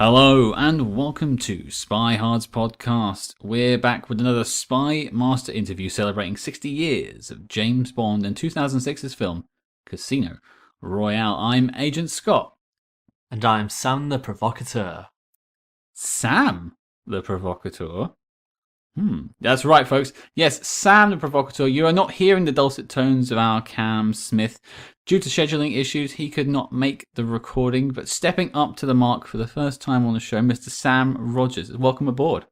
Hello and welcome to SpyHards podcast. We're back with another SpyMaster interview celebrating 60 years of James Bond and 2006's film Casino Royale. I'm Agent Scott. And I'm Sam the Provocateur. Sam the Provocateur? That's right, folks. Yes, Sam the Provocateur. You are not hearing the dulcet tones of our Cam Smith. Due to scheduling issues, he could not make the recording, but stepping up to the mark for the first time on the show, Mr. Sam Rogers. Welcome aboard.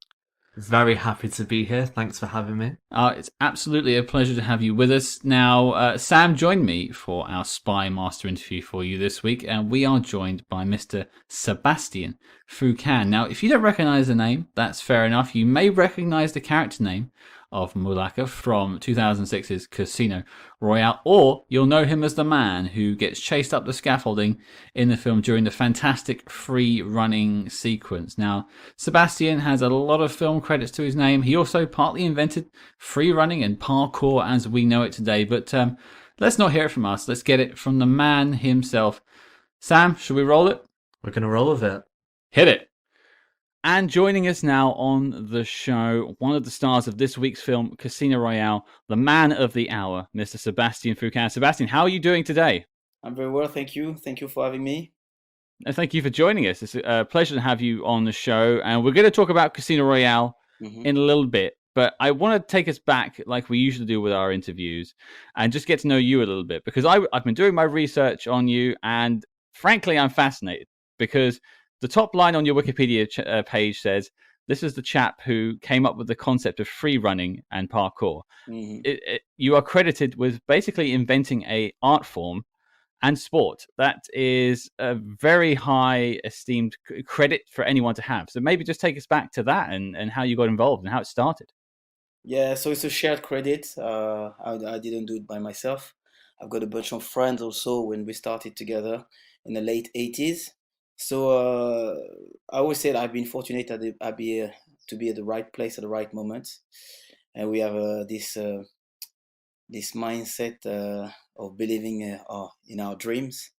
Very happy to be here. Thanks for having me. It's absolutely a pleasure to have you with us. Now, Sam joined me for our SpyMaster interview for you this week, and we are joined by Mr. Sébastien Foucan. Now, if you don't recognize the name, that's fair enough. You may recognize the character name of Mulaka from 2006's Casino Royale, or you'll know him as the man who gets chased up the scaffolding in the film during the fantastic free running sequence. Now, Sébastien has a lot of film credits to his name. He also partly invented free running and parkour as we know it today, but let's not hear it from us. Let's get it from the man himself. Sam, should we roll it? We're going to roll with it. Hit it. And joining us now on the show, one of the stars of this week's film, Casino Royale, the man of the hour, Mr. Sébastien Foucan. Sébastien, how are you doing today? I'm very well, thank you. Thank you for having me. And thank you for joining us. It's a pleasure to have you on the show. And we're going to talk about Casino Royale in a little bit. But I want to take us back, like we usually do with our interviews, and just get to know you a little bit. Because I've been doing my research on you, and frankly, I'm fascinated. Because the top line on your Wikipedia page says, this is the chap who came up with the concept of free running and parkour. You are credited with basically inventing a art form and sport that is a very high esteemed credit for anyone to have. So maybe just take us back to that and how you got involved and how it started. Yeah, so it's a shared credit. I didn't do it by myself. I've got a bunch of friends also when we started together in the late 80s. So I always said I've been fortunate to be at the right place at the right moment, and we have this mindset of believing in our dreams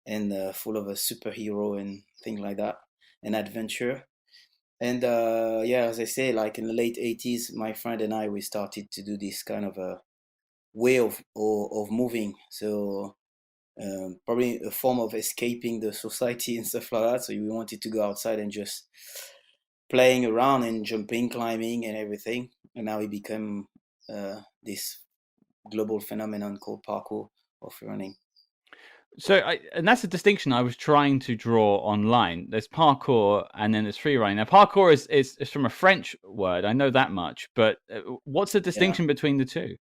and full of a superhero and things like that, and adventure. And as I say, like in the late 80s, my friend and I we started to do this kind of a way of moving. So. Probably a form of escaping the society and stuff like that. So we wanted to go outside and just playing around and jumping, climbing, and everything. And now it became this global phenomenon called parkour or free running. So, and that's a distinction I was trying to draw online. There's parkour and then there's free running. Now, parkour is from a French word. I know that much. But what's the distinction between the two?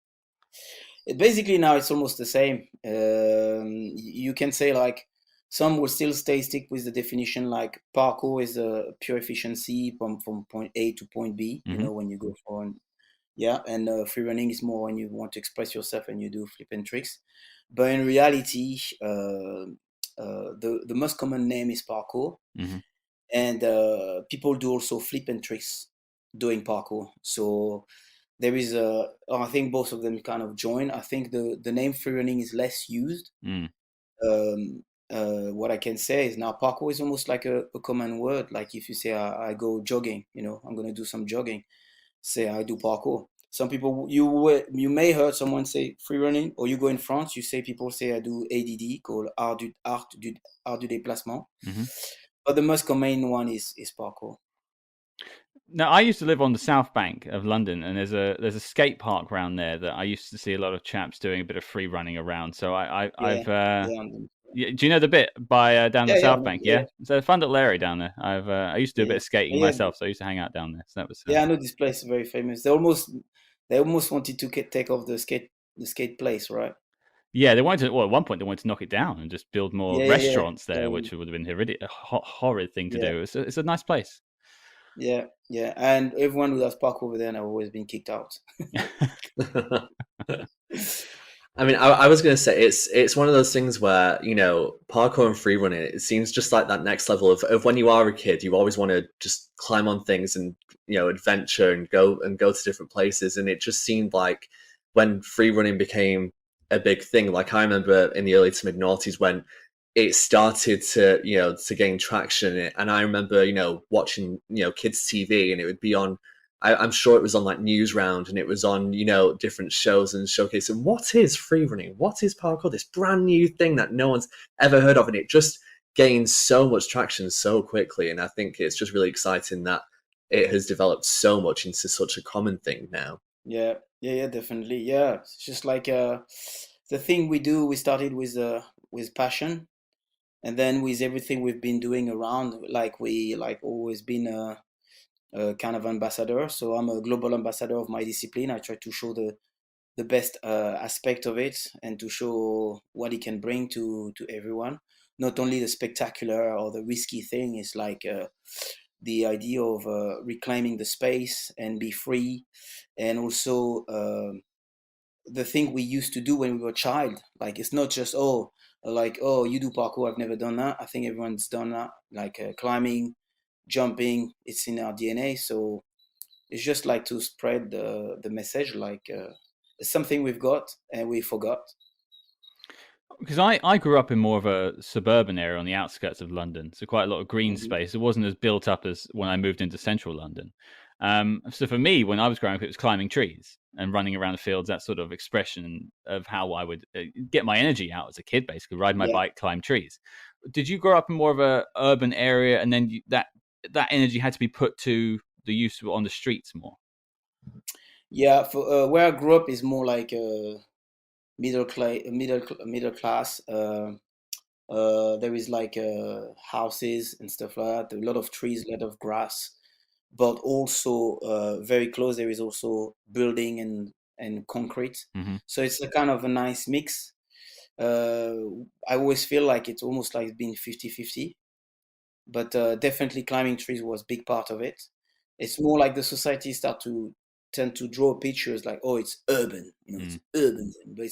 Basically now it's almost the same. You can say like some will still stick with the definition like parkour is a pure efficiency from point A to point B, you know, when you go for and free running is more when you want to express yourself and you do flip and tricks. But in reality, the most common name is parkour, and people do also flip and tricks doing parkour. So there is I think both of them kind of join. I think the name free running is less used. What I can say is now parkour is almost like a common word. Like if you say I go jogging, you know, I'm going to do some jogging. Say I do parkour. Some people you may heard someone say free running, or you go in France, you say people say I do ADD, called art du déplacement. But the most common one is parkour. Now, I used to live on the south bank of London, and there's a skate park around there that I used to see a lot of chaps doing a bit of free running around. So do you know the bit by down the south bank? Yeah, it's a fun little area down there. I used to do a bit of skating myself, so I used to hang out down there. So that was I know this place is very famous. They almost wanted to take off the skate place, right? Yeah, they wanted to. Well, at one point they wanted to knock it down and just build more restaurants there, which would have been a horrid thing to do. It's a nice place. Yeah, and everyone who does parkour over there have always been kicked out. I mean, I was going to say it's one of those things where, you know, parkour and free running, it seems just like that next level of when you are a kid, you always want to just climb on things and, you know, adventure and go to different places. And it just seemed like when free running became a big thing, like I remember in the early to mid noughties when it started to to gain traction. And I remember watching kids TV, and it would be on. I'm sure it was on like Newsround, and it was on different shows and showcasing what is free running, what is parkour, this brand new thing that no one's ever heard of, and it just gained so much traction so quickly. And I think it's just really exciting that it has developed so much into such a common thing now. Yeah, yeah, definitely. Yeah, it's just like the thing we do. We started with passion, and then with everything we've been doing around, like we like always been a kind of ambassador. So I'm a global ambassador of my discipline. I try to show the best aspect of it and to show what it can bring to everyone. Not only the spectacular or the risky thing. It's like the idea of reclaiming the space and be free, and also the thing we used to do when we were a child. Like it's not just like you do parkour. I've never done that. I think everyone's done that. Like climbing, jumping. It's in our DNA. So it's just like to spread the message. Like it's something we've got and we forgot. Because I grew up in more of a suburban area on the outskirts of London, so quite a lot of green Mhm. space. It wasn't as built up as when I moved into central London. So for me, when I was growing up, it was climbing trees and running around the fields. That sort of expression of how I would get my energy out as a kid, basically ride my Yeah. bike, climb trees. Did you grow up in more of a urban area, and then that energy had to be put to the use on the streets more? Yeah. For where I grew up is more like middle class. There is like houses and stuff like that. A lot of trees, a lot of grass, but also very close. There is also building and concrete. Hmm. So it's a kind of a nice mix. Uh, I always feel like it's almost like being 50-50, but definitely climbing trees was a big part of it. It's more like the society start to tend to draw pictures like, oh, it's urban, it's Mm. urban. But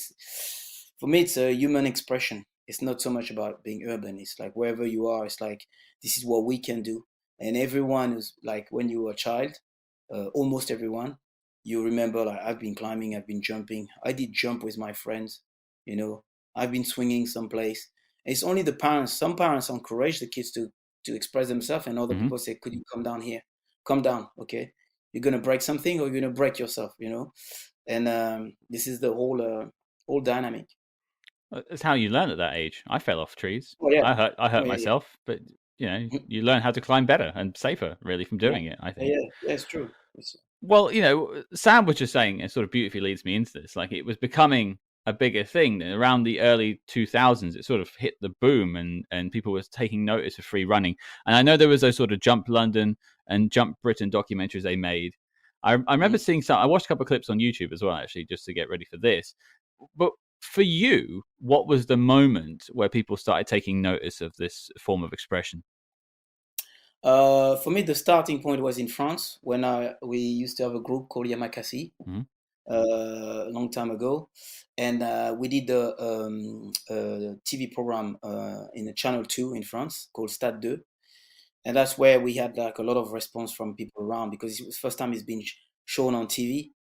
for me, it's a human expression. It's not so much about being urban. It's like wherever you are, it's like this is what we can do. And everyone is like when you were a child, almost everyone, you remember like I've been climbing, I've been jumping. I did jump with my friends, you know. I've been swinging someplace. It's only the parents. Some parents encourage the kids to express themselves, and other Hmm. people say, "Could you come down here? Come down, okay? You're gonna break something, or you're gonna break yourself, you know." And this is the whole dynamic. It's how you learn at that age. I fell off trees. Oh yeah, I oh hurt yeah, yeah, myself, but you learn how to climb better and safer, really, from yeah, doing it, I yeah, think. yeah. Yeah, it's true. Well, Sam was just saying, it sort of beautifully leads me into this. Like, it was becoming a bigger thing. Then around the early 2000s, it sort of hit the boom, and people were taking notice of free running. And I know there was those sort of Jump London and Jump Britain documentaries they made. I remember Mhm. seeing some. I watched a couple of clips on YouTube as well, actually, just to get ready for this. But for you, what was the moment where people started taking notice of this form of expression? For me, the starting point was in France when we used to have a group called Yamakasi Mhm. a long time ago, and we did a TV program in the Channel 2 in France called Stade 2. And that's where we had like a lot of response from people around because it was the first time it's been shown on TV,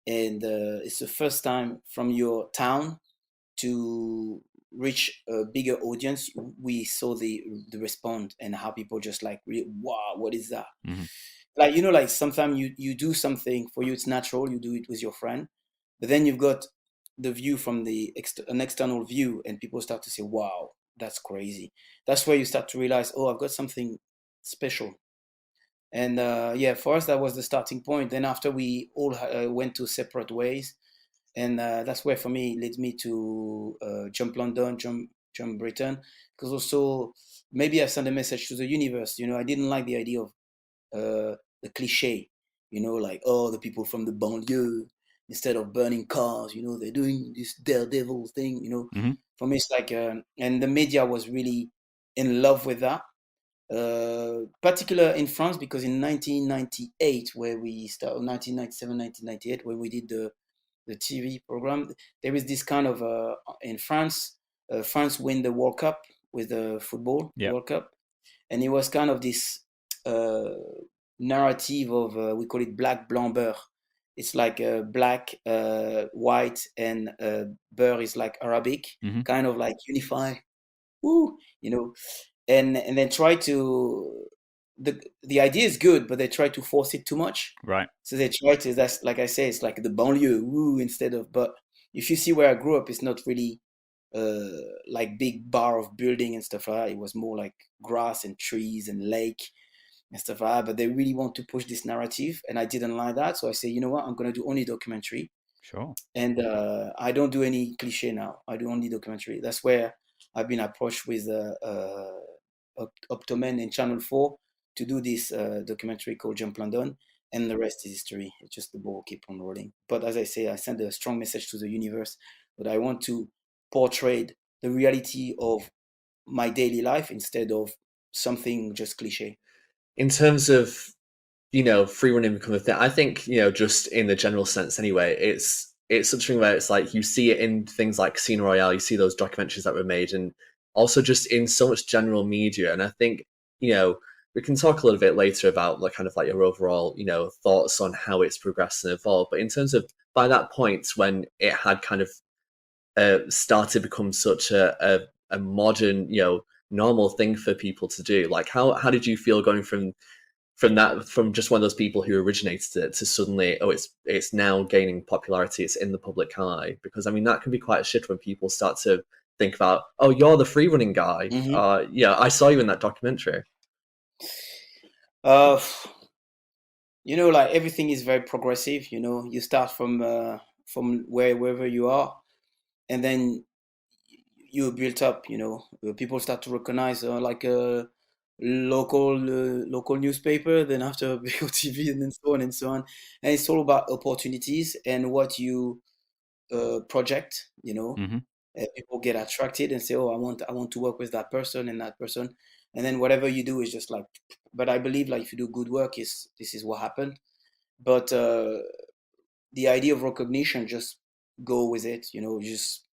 and it's the first time from your town to reach a bigger audience. We saw the response and how people just like, wow, what is that? Mhm. Like like sometimes you do something for you, it's natural. You do it with your friend, but then you've got the view from an external view, and people start to say, wow, that's crazy. That's where you start to realize, oh, I've got something special. And yeah, for us that was the starting point. Then after we all went to separate ways, and that's where for me led me to jump London, jump Britain, because also maybe I sent a message to the universe. I didn't like the idea of the cliche, like, oh, the people from the banlieue, instead of burning cars, they're doing this daredevil thing. Mhm. For me it's like and the media was really in love with that, particular in France, because in 1998, where we started, 1997, 1998, when we did the TV program, there is this kind of in France. France win the World Cup with the football Yeah. World Cup, and it was kind of this uh, narrative of we call it black blanc beurre. It's like black, white, and beurre is like Arabic, Mhm. kind of like unify. woo, and then try to the idea is good, but they try to force it too much. Right. So they try to, that's like I say, it's like the banlieue, woo, instead of. But if you see where I grew up, it's not really like big bar of building and stuff like that. It was more like grass and trees and lake and stuff like that. But they really want to push this narrative, and I didn't like that. So I say, you know what, I'm gonna do only documentary, Sure. and I don't do any cliche now. I do only documentary. That's where I've been approached with Optomen and Channel 4 to do this documentary called Jump London, and the rest is history. It's just the ball keep on rolling. But as I say, I send a strong message to the universe that I want to portray the reality of my daily life instead of something just cliche. In terms of free running become a thing, I think just in the general sense anyway, it's such a thing where it's like you see it in things like Casino Royale, you see those documentaries that were made, and also just in so much general media. And I think we can talk a little bit later about like kind of like your overall thoughts on how it's progressed and evolved. But in terms of by that point when it had kind of started to become such a modern normal thing for people to do, like how did you feel going from just one of those people who originated it to suddenly, it's now gaining popularity, it's in the public eye? Because I mean that can be quite a shift when people start to think about, oh, you're the free running guy. Yeah, I saw you in that documentary. Uh, like everything is very progressive. You start from wherever you are, and then you build up. People start to recognize like a local newspaper, then after big TV, and then so on and so on. And it's all about opportunities and what you project. Hmm. People get attracted and say, "Oh, I want to work with that person and that person," and then whatever you do is just like. But I believe like if you do good work, this is what happened. But the idea of recognition, just go with it, just.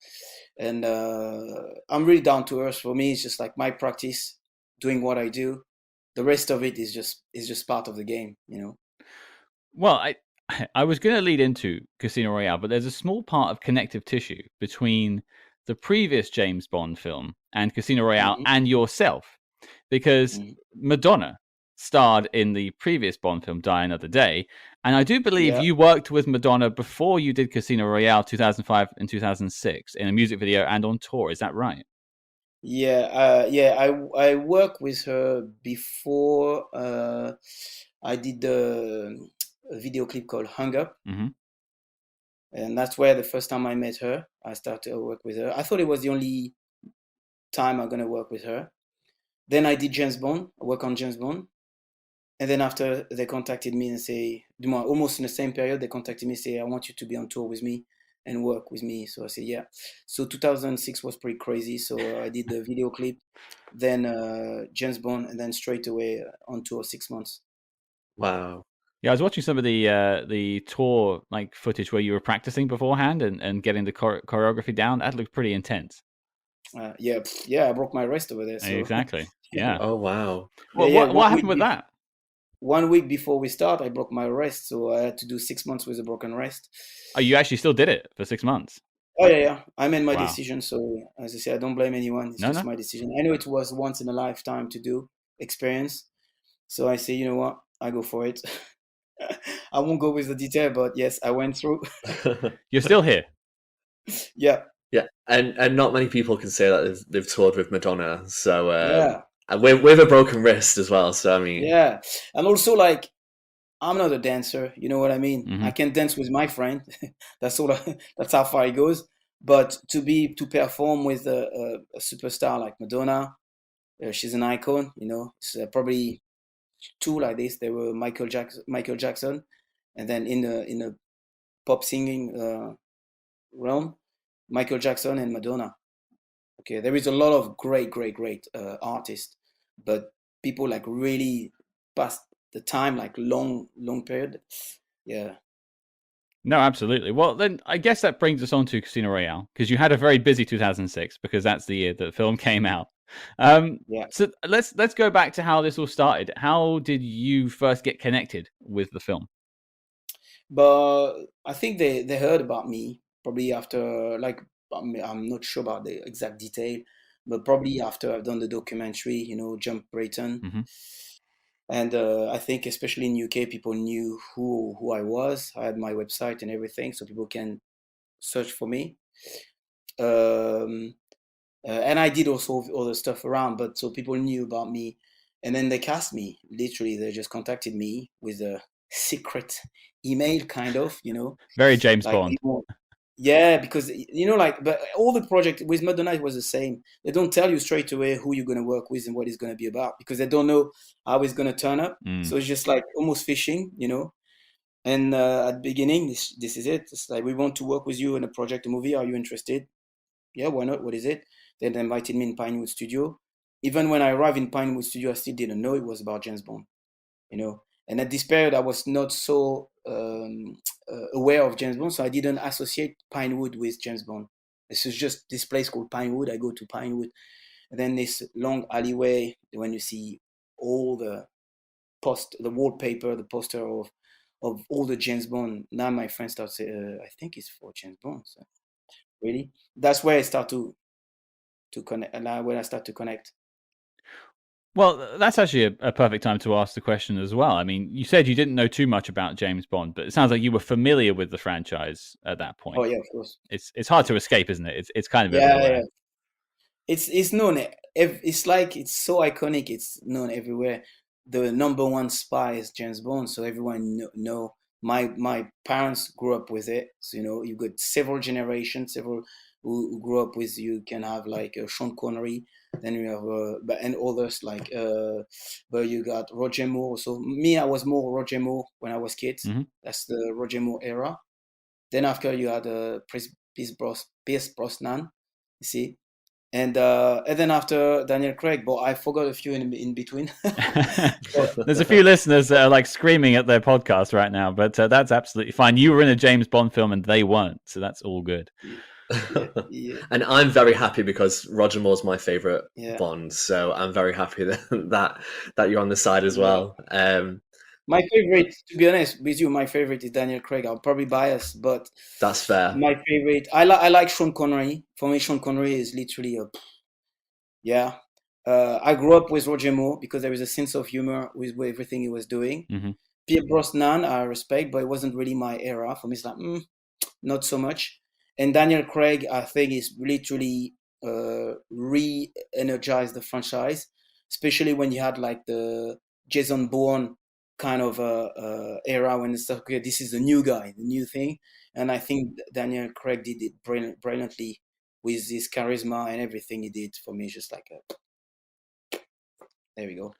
And I'm really down to earth. For me, it's just like my practice, doing what I do. The rest of it is just part of the game. Well, I was going to lead into Casino Royale, but there's a small part of connective tissue between the previous James Bond film and Casino Royale Hmm. and yourself, because Hmm. Madonna starred in the previous Bond film, Die Another Day, and I do believe Yeah, you worked with Madonna before you did Casino Royale 2005 and 2006 in a music video and on tour. Is that right? yeah, yeah. I worked with her before. I did a video clip called "Hung Up," Hmm. and that's where the first time I met her, I started to work with her. I thought it was the only time I'm gonna work with her. Then I did James Bond. I work on James Bond. And then after they contacted me and say, almost in the same period, they contacted me and say, I want you to be on tour with me and work with me. So I said, yeah. So 2006 was pretty crazy. So I did the video clip, then James Bond, and then straight away on tour 6 months. Wow. Yeah, I was watching some of the tour like footage where you were practicing beforehand and getting the choreography down. That looked pretty intense. Yeah, yeah, I broke my wrist over there. So Exactly. yeah, Yeah. Oh wow. Well, yeah. what happened with that? 1 week before we start, I broke my wrist. So I had to do 6 months with a broken wrist. Oh, you actually still did it for 6 months. Oh yeah, yeah. I made my Wow. decision. So as I say, I don't blame anyone. It's No, just no. my decision. I know it was once in a lifetime to do experience. So I say, you know what? I go for it. I won't go with the detail, but yes, I went through. You're still here. Yeah, Yeah, and not many people can say that they've toured with Madonna. So yeah, and with a broken wrist as well. So I mean, yeah. And also, like, I'm not a dancer. You know what I mean? Hmm. I can dance with my friend. That's all. That's how far it goes. But to perform with a superstar like Madonna, she's an icon. It's probably two like this. There were Michael Jackson, and then in the pop singing realm, Michael Jackson and Madonna. Okay, there is a lot of great artists, but people like really past the time, like long period. Yeah. No, absolutely. Well, then I guess that brings us on to Casino Royale because you had a very busy 2006 because that's the year that the film came out. Yeah. So let's go back to how this all started. How did you first get connected with the film? But I think they heard about me probably after, like, I'm not sure about the exact detail, but probably after I've done the documentary, Jump Britain. Hmm. And I think especially in UK, people knew who I was. I had my website and everything, so people can search for me. Um, and I did also other stuff around, but so people knew about me. And then they cast me. Literally, they just contacted me with a secret email, kind of, Very James like Bond. yeah, because like, but all the project with Madonna was the same. They don't tell you straight away who you're gonna work with and what it's gonna be about because they don't know how it's gonna turn up. Mm. So it's just like almost fishing, And at the beginning, this is it. It's like we want to work with you in a project, a movie. Are you interested? Yeah, why not? What is it? Then they invited me in Pinewood Studio. Even when I arrived in Pinewood Studio, I still didn't know it was about James Bond, And at this period, I was not so aware of James Bond, so I didn't associate Pinewood with James Bond. This is just this place called Pinewood. I go to Pinewood, and then this long alleyway when you see all the wallpaper, the poster of all the James Bond. Now my friend starts saying, I think it's for James Bond. So, really, that's where I start to connect. And when I start to connect. Well, that's actually a perfect time to ask the question as well. I mean, you said you didn't know too much about James Bond, but it sounds like you were familiar with the franchise at that point. Oh yeah, of course. It's hard to escape, isn't it? It's kind of Yeah, everywhere. yeah. It's known. It's like it's so iconic. It's known everywhere. The number one spy is James Bond, so everyone know. My parents grew up with it, so you got several generations, several who grew up with. You can have like Sean Connery, then you have and others like but you got Roger Moore. So me, I was more Roger Moore when I was kid. Mm-hmm. That's the Roger Moore era. Then after you had Pierce Brosnan, you see. And then after Daniel Craig, but I forgot a few in between. There's a few listeners that are like screaming at their podcast right now, but that's absolutely fine. You were in a James Bond film and they weren't, so that's all good. Yeah. And I'm very happy because Roger Moore's my favorite Yeah. Bond, so I'm very happy that you're on the side as well. My favorite, to be honest with you, my favorite is Daniel Craig. I'm probably biased, but that's fair. my favorite, I like Sean Connery. For me, Sean Connery is literally yeah. I grew up with Roger Moore because there is a sense of humor with everything he was doing. Mm-hmm. Pierce Brosnan, I respect, but it wasn't really my era. For me, it's like not so much. And Daniel Craig, I think, is literally re-energized the franchise, especially when you had like the Jason Bourne kind of era when it's like, okay, this is the new guy, the new thing. And I think Daniel Craig did it brilliantly with his charisma and everything he did. For me, just like there we go.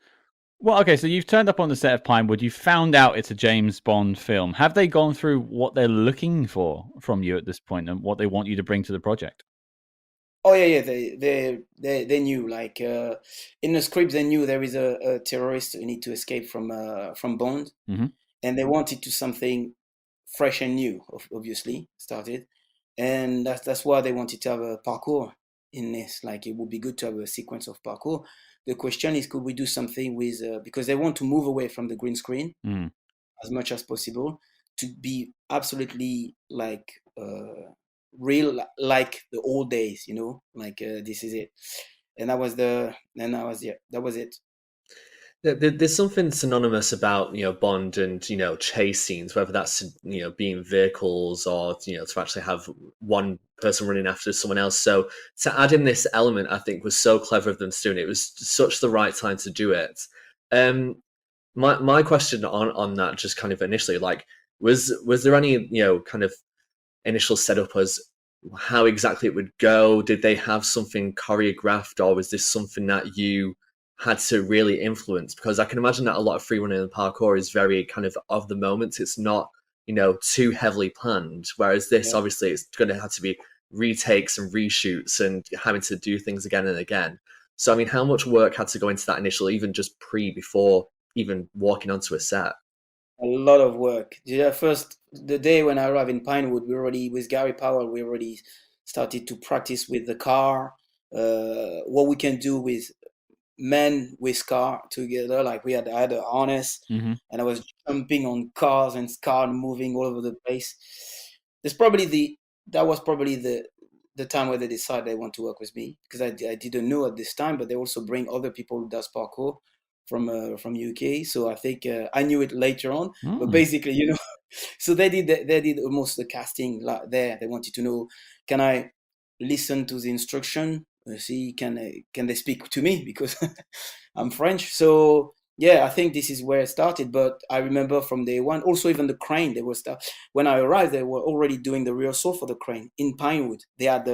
Well, okay, so you've turned up on the set of Pinewood. You found out it's a James Bond film. Have they gone through what they're looking for from you at this point and what they want you to bring to the project? Oh yeah. They knew like in the script they knew there is a terrorist who need to escape from Bond, mm-hmm. and they wanted to something fresh and new. Obviously, started, and that's why they wanted to have a parkour in this. Like it would be good to have a sequence of parkour. The question is, could we do something with because they want to move away from the green screen as much as possible to be absolutely like real, like the old days, like this is it. And that was that was it. There's something synonymous about Bond and chase scenes, whether that's being vehicles or to actually have one person running after someone else. So to add in this element, I think was so clever of them to do, and it was such the right time to do it. My question on that, just kind of initially, like, was there any kind of initial setup as how exactly it would go? Did they have something choreographed, or was this something that you had to really influence? Because I can imagine that a lot of freerunning and parkour is very kind of the moment. It's not too heavily planned, whereas this obviously it's going to have to be retakes and reshoots and having to do things again and again. So I mean, how much work had to go into that initially, even just before even walking onto a set? A lot of work. The day when I arrived in Pinewood, with Gary Powell, we already started to practice with the car, what we can do with men with car together. Like I had a harness, and I was jumping on cars and moving all over the place. That was probably the time where they decide they want to work with me, because I didn't know at this time, but they also bring other people who does parkour from UK. So I think I knew it later on, but basically, so they did almost the casting there. They wanted to know, can I listen to the instruction? See, can they speak to me because I'm French? So yeah, I think this is where it started. But I remember from day one, also even the crane. They were when I arrived, they were already doing the rehearsal for the crane in Pinewood. They had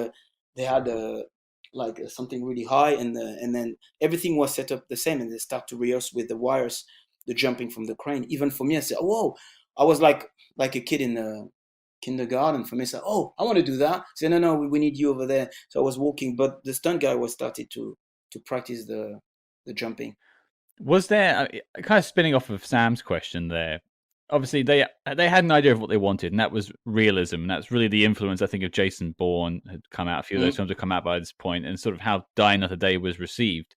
something really high, and then everything was set up the same, and they start to rehearse with the wires, the jumping from the crane. Even for me, I said, "Whoa!" I was like a kid in the kindergarten. For me, I said, "Oh, I want to do that." I said, "No, we need you over there." So I was walking, but the stunt guy was started to practice the jumping. Was there kind of spinning off of Sam's question there? Obviously, they had an idea of what they wanted, and that was realism. And that's really the influence, I think, of Jason Bourne had come out. A few of those films had come out by this point, and sort of how Die Another Day was received.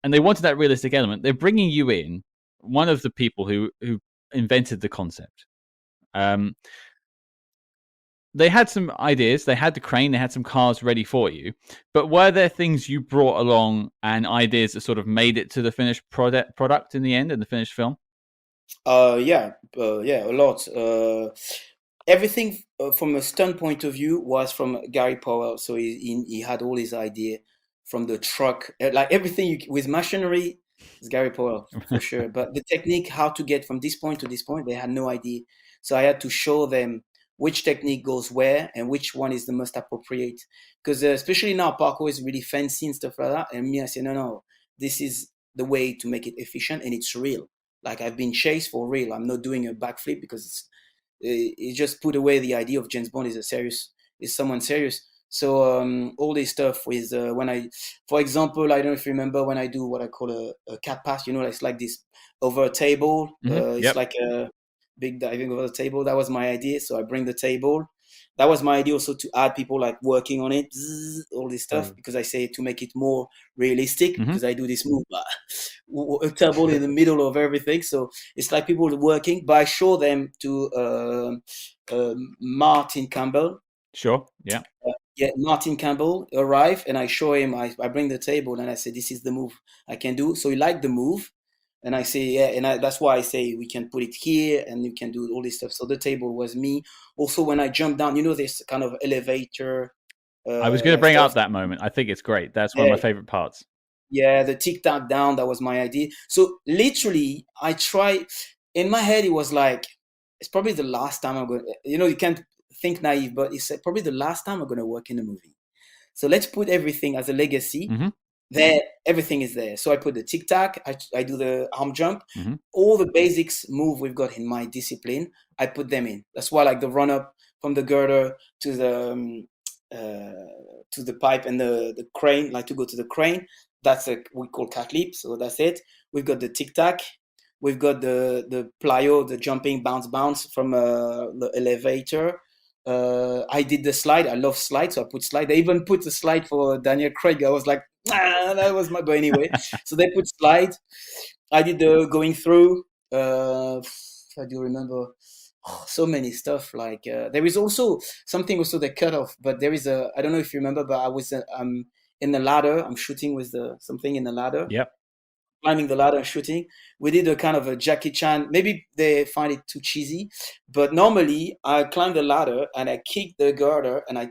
And they wanted that realistic element. They're bringing you in, one of the people who invented the concept. They had some ideas. They had the crane. They had some cars ready for you. But were there things you brought along and ideas that sort of made it to the finished product in the end, in the finished film? Yeah, a lot. Everything from a stunt point of view was from Gary Powell. So he had all his idea from the truck, like everything with machinery. It's Gary Powell for sure. But the technique, how to get from this point to this point, they had no idea. So I had to show them which technique goes where and which one is the most appropriate. Because especially now, parkour is really fancy and stuff like that. And me, I say, no, this is the way to make it efficient and it's real. Like I've been chased for real. I'm not doing a backflip because it just put away the idea of James Bond is someone serious. So all this stuff with for example, I don't know if you remember when I do what I call a cat pass. It's like this over a table. It's like a big diving over the table. That was my idea. So I bring the table. That was my idea also to add people like working on it, all this stuff, because I say to make it more realistic, because I do this move, a table in the middle of everything. So it's like people working, but I show them to Martin Campbell. Sure, yeah. Martin Campbell arrive and I show him, I bring the table and I say, this is the move I can do. So he liked the move. And I say, yeah, and that's why I say we can put it here and you can do all this stuff. So the table was me. Also, when I jumped down, this kind of elevator. I was going to bring up that moment. I think it's great. That's one of my favorite parts. Yeah, the tic-tac down, that was my idea. So literally, I try, in my head, it was like, it's probably the last time I'm going to, you can't think naive, but it's probably the last time I'm going to work in a movie. So let's put everything as a legacy. There, everything is there. So I put the tic tac, I do the arm jump, all the basics move we've got in my discipline, I put them in. That's why, like the run up from the girder to the pipe and the crane, like to go to the crane. That's we call cat leap. So that's it. We've got the tic tac. We've got the plyo, the jumping bounce from the elevator. I did the slide. I love slides, so I put slide. They even put the slide for Daniel Craig. I was like, that was but anyway. So they put slide. I did the going through. I do remember so many stuff. Like there is also something also they cut off, but there is I don't know if you remember, but I was in the ladder. I'm shooting with something in the ladder. Yep. Climbing the ladder and shooting. We did a kind of a Jackie Chan. Maybe they find it too cheesy, but normally I climb the ladder and I kick the girder and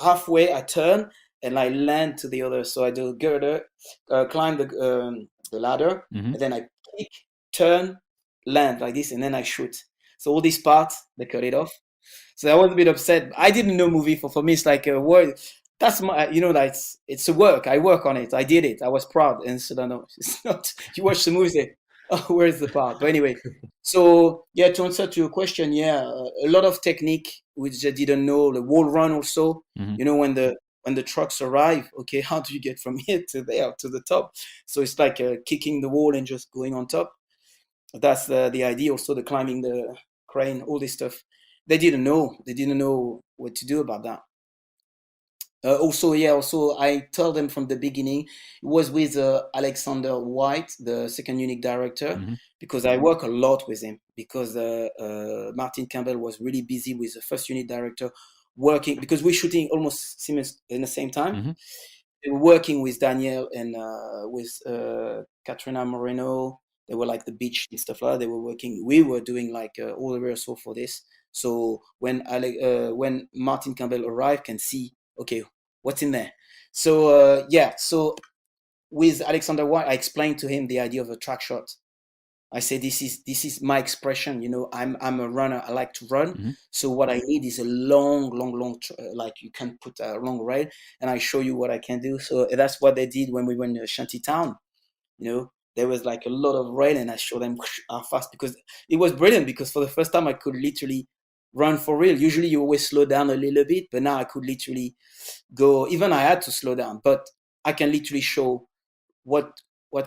halfway I turn and I land to the other. So I do girder, climb the ladder, and then I kick, turn, land like this, and then I shoot. So all these parts, they cut it off. So I was a bit upset. I didn't know movie for me. It's like a word. That's my, like it's a work. I work on it. I did it. I was proud. And so no, it's not. You watch the movie, say, oh, where's the part? But anyway, so yeah, to answer to your question, a lot of technique which I didn't know. The wall run also. When the trucks arrive, okay, how do you get from here to there to the top? So it's like kicking the wall and just going on top. That's the idea. Also, the climbing the crane, all this stuff. They didn't know. They didn't know what to do about that. Also, I told them from the beginning, it was with Alexander White, the second unique director, because I work a lot with him, because Martin Campbell was really busy with the first unit director working, because we're shooting almost in the same time. Mm-hmm. They were working with Daniel and with Katrina Moreno. They were like the beach and stuff like that. They were working. We were doing like all the rehearsal for this. So when Martin Campbell arrived, can see, okay, what's in there. So so with Alexander White, I explained to him the idea of a track shot. I say, this is my expression. You know, I'm a runner. I like to run. Mm-hmm. So what I need is a long, like you can put a long rail, and I show you what I can do. So that's what they did when we went to Shantytown. You know, there was like a lot of rain, and I showed them how fast, because it was brilliant, because for the first time I could literally run for real. Usually you always slow down a little bit, but now I could literally go. Even I had to slow down, but I can literally show what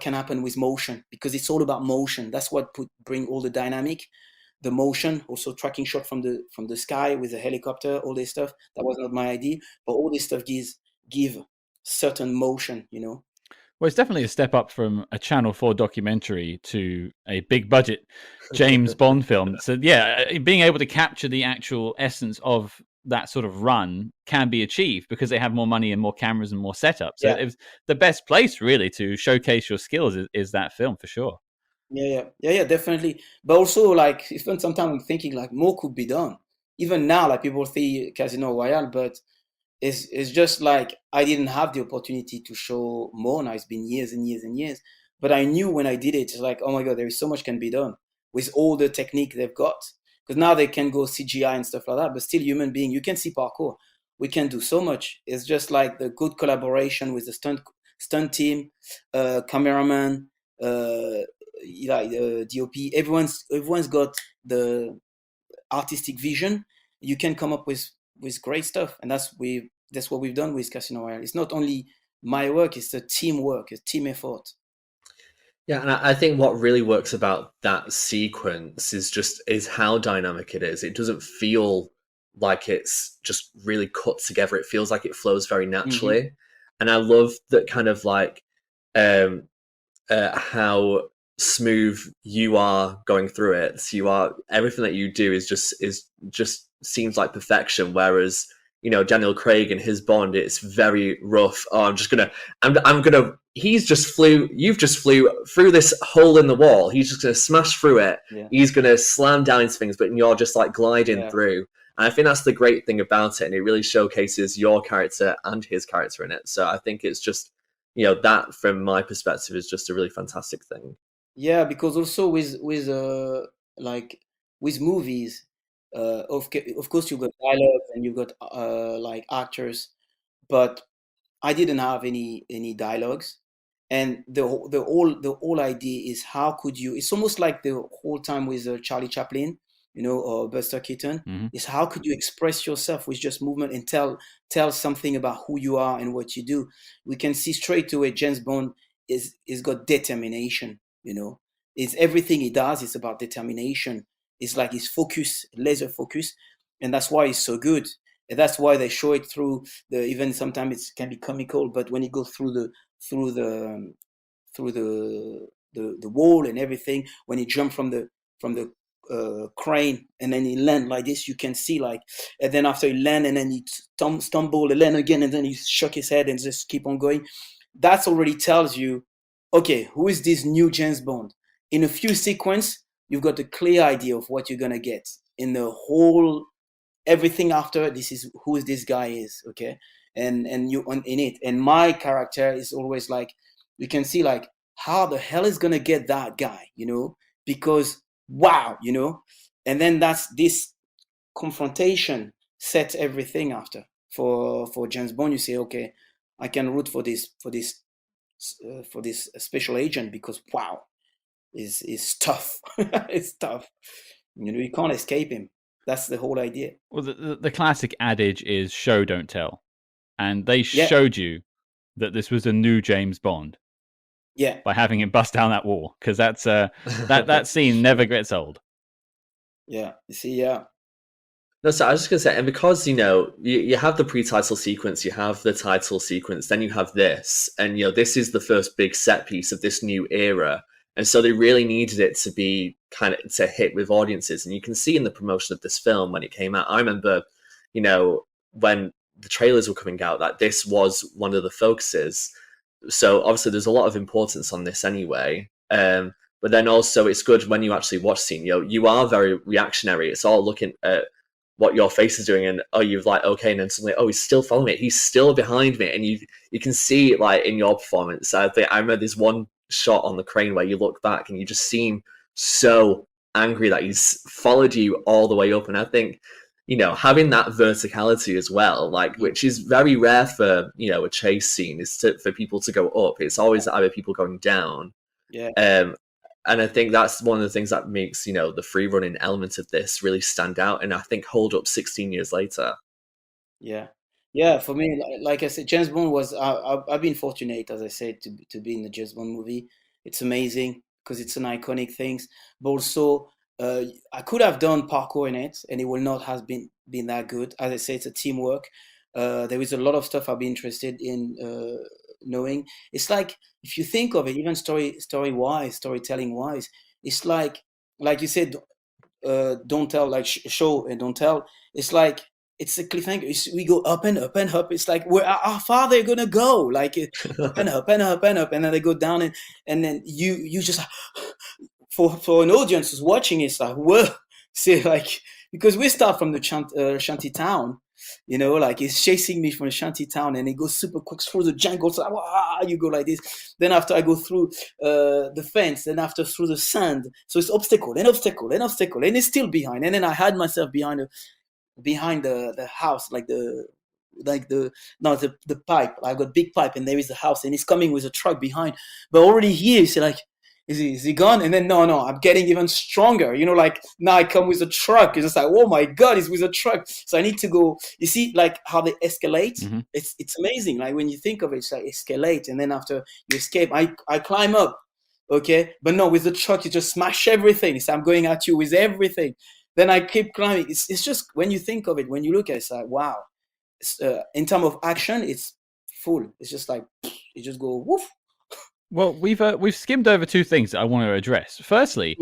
can happen with motion, because it's all about motion. That's what bring all the dynamic, the motion. Also tracking shot from the sky with a helicopter, all this stuff. That was not my idea, but all this stuff give certain motion, you know. Well, it's definitely a step up from a Channel 4 documentary to a big budget James Bond film. So yeah, being able to capture the actual essence of that sort of run can be achieved because they have more money and more cameras and more setup. So it was the best place really to showcase your skills is that film for sure. Yeah, definitely. But also, like, even sometimes I'm thinking like more could be done. Even now, like people see Casino Royale, but it's just like I didn't have the opportunity to show more. Now it's been years and years and years, but I knew when I did it, it's like, oh my God, there is so much can be done with all the technique they've got. Because now they can go CGI and stuff like that, but still human being, you can see parkour. We can do so much. It's just like the good collaboration with the stunt team, cameraman, DOP. Everyone's got the artistic vision. You can come up with great stuff, and that's what we've done with Casino Royale. It's not only my work; it's a teamwork, a team effort. Yeah, and I think what really works about that sequence is how dynamic it is. It doesn't feel like it's just really cut together. It feels like it flows very naturally. Mm-hmm. And I love that kind of like how smooth you are going through it. So everything that you do is just seems like perfection, whereas Daniel Craig and his Bond, it's very rough. Oh, you've just flew through this hole in the wall. He's just gonna smash through it. Yeah. He's gonna slam down into things, but you're just like gliding through. And I think that's the great thing about it, and it really showcases your character and his character in it. So I think it's just that from my perspective is just a really fantastic thing. Yeah, because also with movies, of course you got dialogues and you got like actors, but I didn't have any dialogues, and the whole idea is how could you? It's almost like the whole time with Charlie Chaplin, or Buster Keaton. Mm-hmm. Is how could you express yourself with just movement and tell something about who you are and what you do. We can see straight away James Bond is got determination. It's everything he does is about determination. It's like his focus, laser focus, and that's why he's so good. And that's why they show it through even sometimes it can be comical, but when he goes through the wall and everything, when he jumped from the crane and then he land like this, you can see like, and then after he land and then he stumble and land again and then he shook his head and just keep on going. That's already tells you, okay, who is this new James Bond? In a few sequence, you've got a clear idea of what you're gonna get. In the whole everything after, this is who this guy is, okay? And you in it. And my character is always like, you can see like, how the hell is gonna get that guy, because wow, and then that's this confrontation sets everything after for James Bond. You say, okay, I can root for this special agent because wow, is tough. It's tough. You can't escape him. That's the whole idea. Well, the classic adage is show don't tell, and they showed you that this was a new James Bond. Yeah, by having him bust down that wall, because that's that scene never gets old. Yeah, you see, yeah. No, so I was just gonna say, and because you have the pre-title sequence, you have the title sequence, then you have this, and this is the first big set piece of this new era, and so they really needed it to be kind of to hit with audiences, and you can see in the promotion of this film when it came out. I remember, when the trailers were coming out that this was one of the focuses. So obviously there's a lot of importance on this anyway. But then also it's good when you actually watch the scene. You are very reactionary. It's all looking at what your face is doing, and you're like, okay, and then suddenly, he's still following me. He's still behind me, and you can see it like in your performance. I remember there's one shot on the crane where you look back and you just seem so angry that he's followed you all the way up. And I think, having that verticality as well, like, which is very rare for, a chase scene, is for people to go up. It's always either people going down. Yeah. And I think that's one of the things that makes, the free running element of this really stand out, and I think hold up 16 years later. Yeah. Yeah, for me, like I said, James Bond was, I've been fortunate, as I said, to be in the James Bond movie. It's amazing because it's an iconic thing. But also, I could have done parkour in it, and it will not have been that good. As I say, it's a teamwork. There is a lot of stuff I'll be interested in knowing. It's like, if you think of it, even storytelling wise, it's like you said, don't tell, like show and don't tell. It's like, it's a cliffhanger. We go up and up and up. It's like, how far they're gonna go? Like up and up and up and up, and then they go down, and then you just for an audience who's watching, it's like, whoa. See, like, because we start from the shanty town, like it's chasing me from the shanty town, and it goes super quick through the jungle. So you go like this. Then after I go through the fence, then after through the sand. So it's obstacle and obstacle and obstacle, and it's still behind. And then I had myself behind the house, the pipe. I got big pipe, and there is the house, and he's coming with a truck behind. But already here, it's like, is he gone? And then no, I'm getting even stronger. Like now I come with a truck. It's just like, oh my God, he's with a truck. So I need to go. You see, like how they escalate. Mm-hmm. It's amazing. Like when you think of it, it's like escalate, and then after you escape, I climb up. Okay, but no, with the truck you just smash everything. So I'm going at you with everything. Then I keep climbing. It's just, when you think of it, when you look at it, it's like, wow. In terms of action, it's full. It's just like, you just go woof. Well, we've skimmed over two things that I want to address. Firstly,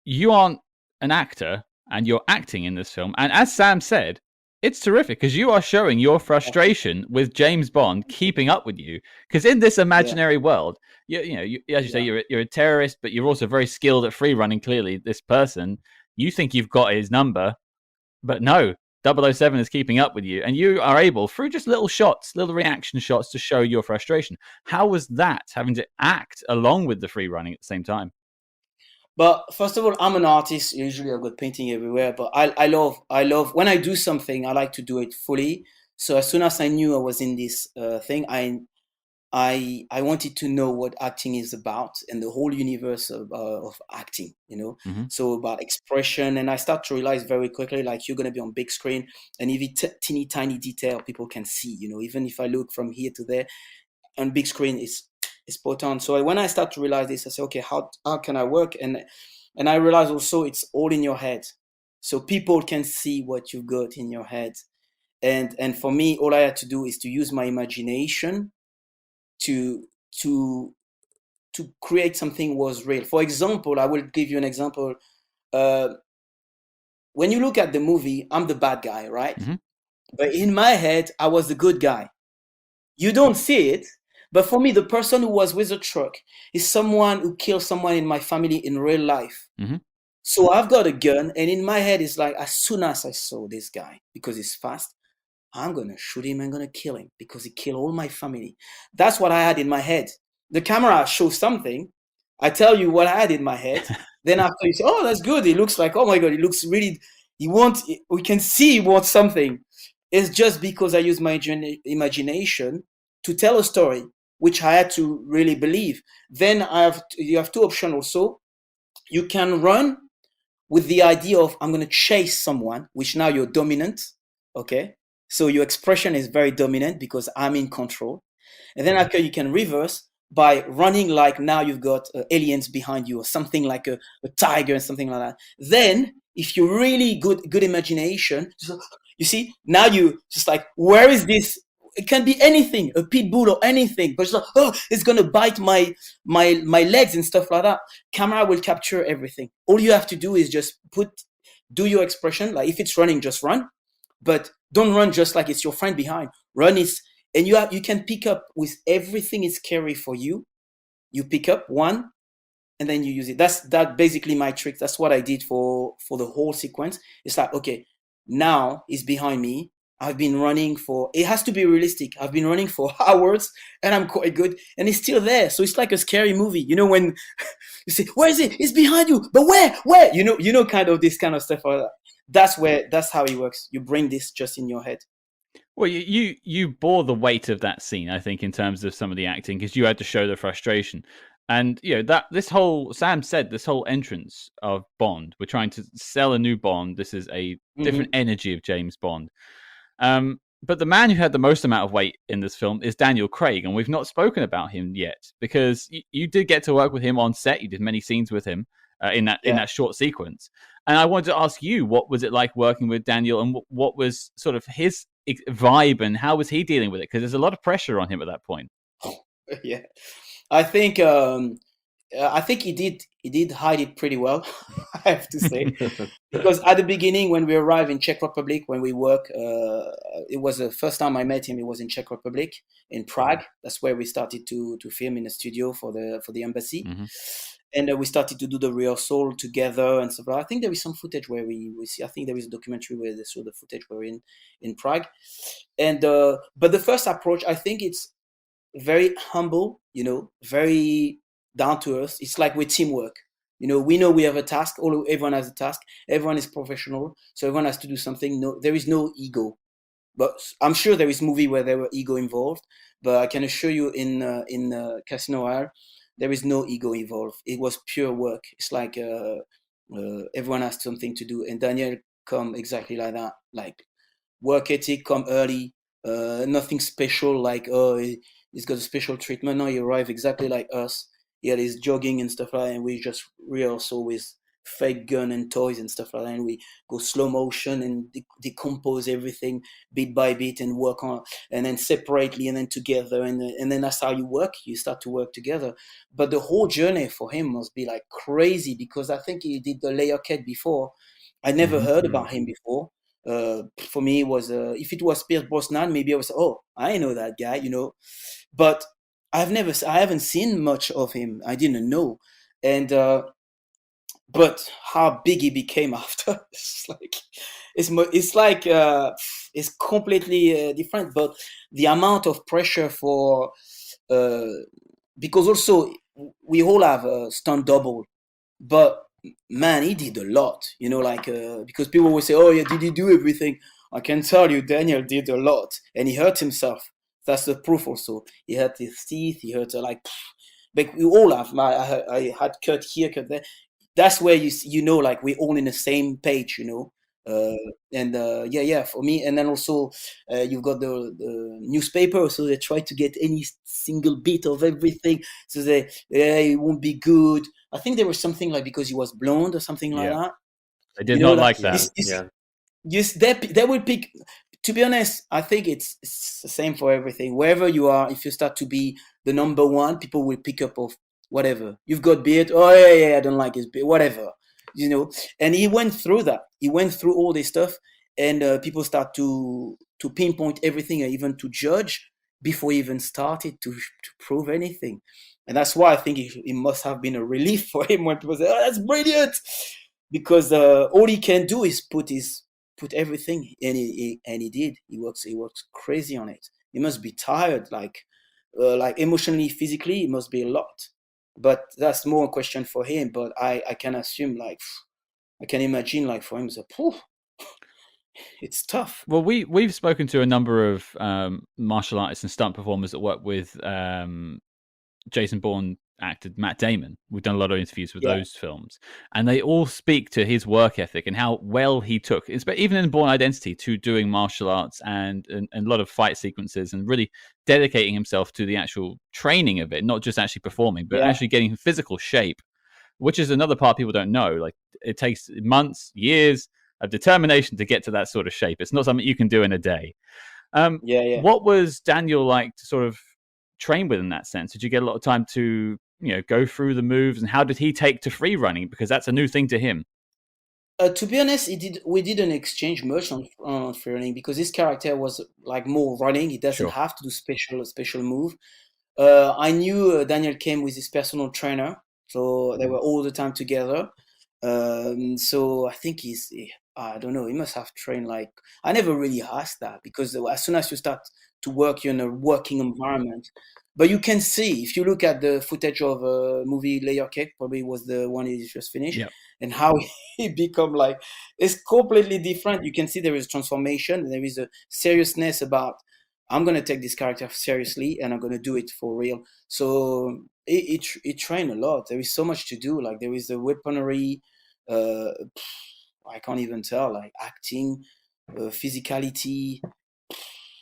you aren't an actor, and you're acting in this film. And as Sam said, it's terrific because you are showing your frustration with James Bond keeping up with you. Because in this imaginary world, as you say, you're a terrorist, but you're also very skilled at free running. Clearly, this person, you think you've got his number, but no. 007 is keeping up with you, and you are able, through just little reaction shots, to show your frustration. How was that, having to act along with the free running at the same time? But first of all, I'm an artist. Usually I've got painting everywhere, but I love when I do something, I like to do it fully. So as soon as I knew I was in this thing, I wanted to know what acting is about and the whole universe of acting, So about expression. And I start to realize very quickly, like, you're going to be on big screen, and every teeny tiny detail people can see, even if I look from here to there on big screen, it's spot on. So when I start to realize this, I say, okay, how can I work? And I realize also it's all in your head. So people can see what you've got in your head. And for me, all I had to do is to use my imagination to create something was real. For example, I will give you an example. When you look at the movie, I'm the bad guy, right? Mm-hmm. But in my head, I was the good guy. You don't see it, but for me, the person who was with the truck is someone who killed someone in my family in real life. Mm-hmm. So I've got a gun, and in my head, it's like, as soon as I saw this guy, because he's fast, I'm going to shoot him and going to kill him because he killed all my family. That's what I had in my head. The camera shows something. I tell you what I had in my head. Then after you say, oh, that's good. It looks like, oh my God, it looks really, we can see he wants something. It's just because I use my imagination to tell a story, which I had to really believe. Then you have two options also. You can run with the idea of, I'm going to chase someone, which now you're dominant. Okay. So your expression is very dominant because I'm in control. And then after you can reverse by running, like now you've got aliens behind you or something like a tiger and something like that. Then if you're really good imagination, you see, now you just like, where is this? It can be anything, a pit bull or anything, but it's like, oh, it's going to bite my legs and stuff like that. Camera will capture everything. All you have to do is just do your expression. Like if it's running, just run. but don't run just like it's your friend behind. Run is, and you can pick up with everything is scary for you. You pick up one, and then you use it. That's basically my trick. That's what I did for the whole sequence. It's like, okay, now he's behind me. I've been running for, it has to be realistic. I've been running for hours and I'm quite good and he's still there. So it's like a scary movie. You know, when you say, where is it? It's behind you. But where? You know, kind of this kind of stuff. That's how it works. You bring this just in your head. Well, you bore the weight of that scene, I think, in terms of some of the acting, because you had to show the frustration. And that this whole Sam said this whole entrance of Bond, we're trying to sell a new Bond. This is a different energy of James Bond. But the man who had the most amount of weight in this film is Daniel Craig, and we've not spoken about him yet because you did get to work with him on set. You did many scenes with him in that short sequence. And I wanted to ask you, what was it like working with Daniel, and what was sort of his vibe, and how was he dealing with it? Because there's a lot of pressure on him at that point. Yeah, I think he did hide it pretty well. I have to say, because at the beginning when we arrived in Czech Republic, when we work, it was the first time I met him. It was in Czech Republic, in Prague. That's where we started to film in a studio for the embassy. And we started to do the rehearsal together and stuff. I think there is some footage where we see. I think there is a documentary where they saw the footage where we're in Prague. And but the first approach, I think it's very humble. Very down to earth. It's like we're teamwork. We know we have a task. Everyone has a task. Everyone is professional, so everyone has to do something. No, there is no ego. But I'm sure there is movie where there were ego involved. But I can assure you, in Casino Royale, there is no ego involved. It was pure work. It's like everyone has something to do, and Daniel come exactly like that. Like work ethic, come early. Nothing special. Like he's got a special treatment. No, he arrived exactly like us. He had his jogging and stuff like that, and we just rehearsal with fake gun and toys and stuff like that, and we go slow motion and decompose everything bit by bit and work on, and then separately and then together, and then that's how you work. You start to work together. But the whole journey for him must be like crazy, because I think he did the layer cake before. I never heard about him before. For me, it was if it was Pierce Brosnan, maybe I was, oh, I know that guy, but I haven't seen much of him. I didn't know. And but how big he became after, it's completely different. But the amount of pressure for because also we all have a stunt double, but man, he did a lot. Because people will say, oh yeah, did he do everything? I can tell you, Daniel did a lot, and he hurt himself. That's the proof. Also, he hurt his teeth. He hurt but we all have. I had cut here, cut there. That's where like we're all in the same page, for me. And then also you've got the newspaper, so they try to get any single bit of everything, so it won't be good. I think there was something like because he was blonde or something like that. I did not like that. Yes, they will pick. To be honest, I think it's the same for everything. Wherever you are, if you start to be the number one, people will pick up of whatever. You've got beard. Oh yeah, I don't like his beard. Whatever, And he went through that. He went through all this stuff, and people start to pinpoint everything, and even to judge before he even started to prove anything. And that's why I think it must have been a relief for him when people say, "Oh, that's brilliant," because all he can do is put everything, and he did. He works crazy on it. He must be tired, like emotionally, physically. It must be a lot. But that's more a question for him. But I can assume, I can imagine, for him, it's tough. Well, we've spoken to a number of martial artists and stunt performers that work with Jason Bourne actor Matt Damon. We've done a lot of interviews with those films, and they all speak to his work ethic and how well he took, even in Bourne Identity, to doing martial arts and a lot of fight sequences, and really dedicating himself to the actual training of it, not just actually performing, but actually getting physical shape, which is another part people don't know. Like, it takes months, years of determination to get to that sort of shape. It's not something you can do in a day. What was Daniel like to sort of train with in that sense? Did you get a lot of time to go through the moves, and how did he take to free running, because that's a new thing to him? To be honest, we didn't exchange much on free running because this character was like more running. He doesn't Sure. have to do special move. I knew Daniel came with his personal trainer, so they were all the time together. So I think I don't know, he must have trained like, I never really asked that because as soon as you start to work, you're in a working environment. But you can see, if you look at the footage of movie Layer Cake, probably was the one he just finished, Yep. and how he become like, it's completely different. You can see there is transformation, there is a seriousness about, I'm gonna take this character seriously and I'm gonna do it for real. So it trained a lot. There is so much to do. Like there is the weaponry, uh, I can't even tell. Like acting, physicality.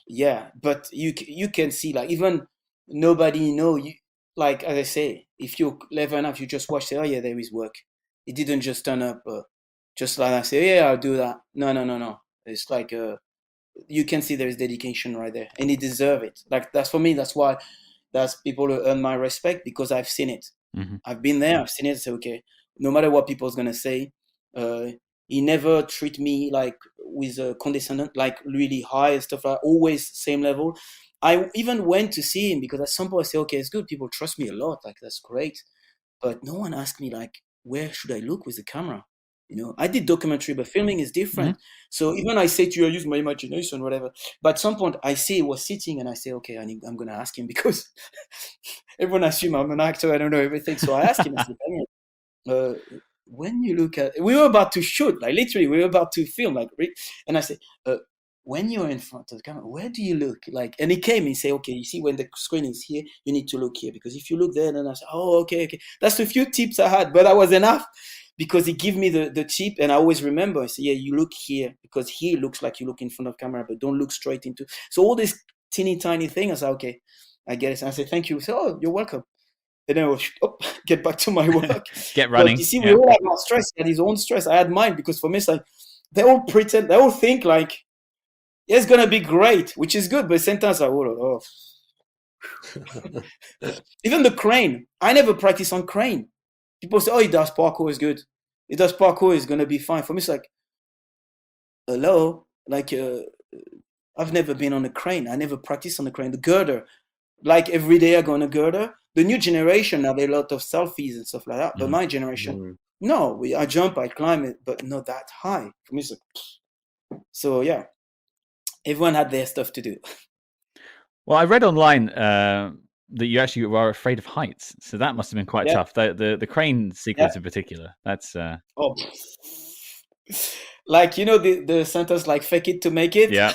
Yeah, but you can see like even nobody know you. Like as I say, if you're clever enough, you just watch. Say, oh yeah, there is work. It didn't just turn up. Just like I say, yeah, I'll do that. No, no, no, no. It's like you can see there is dedication right there, and he deserve it. Like that's for me. That's why that's people who earn my respect because I've seen it. Hmm. I've been there. I've seen it. So okay, no matter what people's gonna say, uh, he never treat me like with a condescendent, like really high and stuff. Like always same level. I even went to see him because at some point I say, okay, it's good. People trust me a lot. Like that's great. But no one asked me like, where should I look with the camera? I did documentary, but filming is different. So even I say to you, I use my imagination, whatever. But at some point, I see he was sitting, and I say, okay, I'm going to ask him because everyone assumes I'm an actor. I don't know everything. So I asked him. I said, Daniel, when you look at, we were about to shoot, like literally, we were about to film, like, and I said, when you're in front of the camera, where do you look? Like, and he came and say, okay, you see, when the screen is here, you need to look here because if you look there, then I said, oh, okay. That's the few tips I had, but that was enough because he gave me the tip, and I always remember. I say, yeah, you look here because here looks like you look in front of camera, but don't look straight into. So all this teeny tiny thing, I said, okay, I get it. And I said, thank you. So, oh, you're welcome. And then I was, get back to my work. Get running. But you see, we all have our stress. He had his own stress. I had mine because for me, it's like they all pretend, they all think like yeah, it's gonna be great, which is good. But sometimes I would, even the crane. I never practice on crane. People say, "Oh, he does parkour is good. He does parkour is gonna be fine." For me, it's like, hello, like I've never been on a crane. I never practiced on the crane. The girder, like every day I go on a girder. The new generation now, there are a lot of selfies and stuff like that. But my generation, no, I jump, I climb it, but not that high. For me, it's like, so yeah, everyone had their stuff to do. Well, I read online that you actually were afraid of heights, so that must have been quite tough. The crane sequence in particular, that's oh, like the sentence like "fake it to make it." Yeah.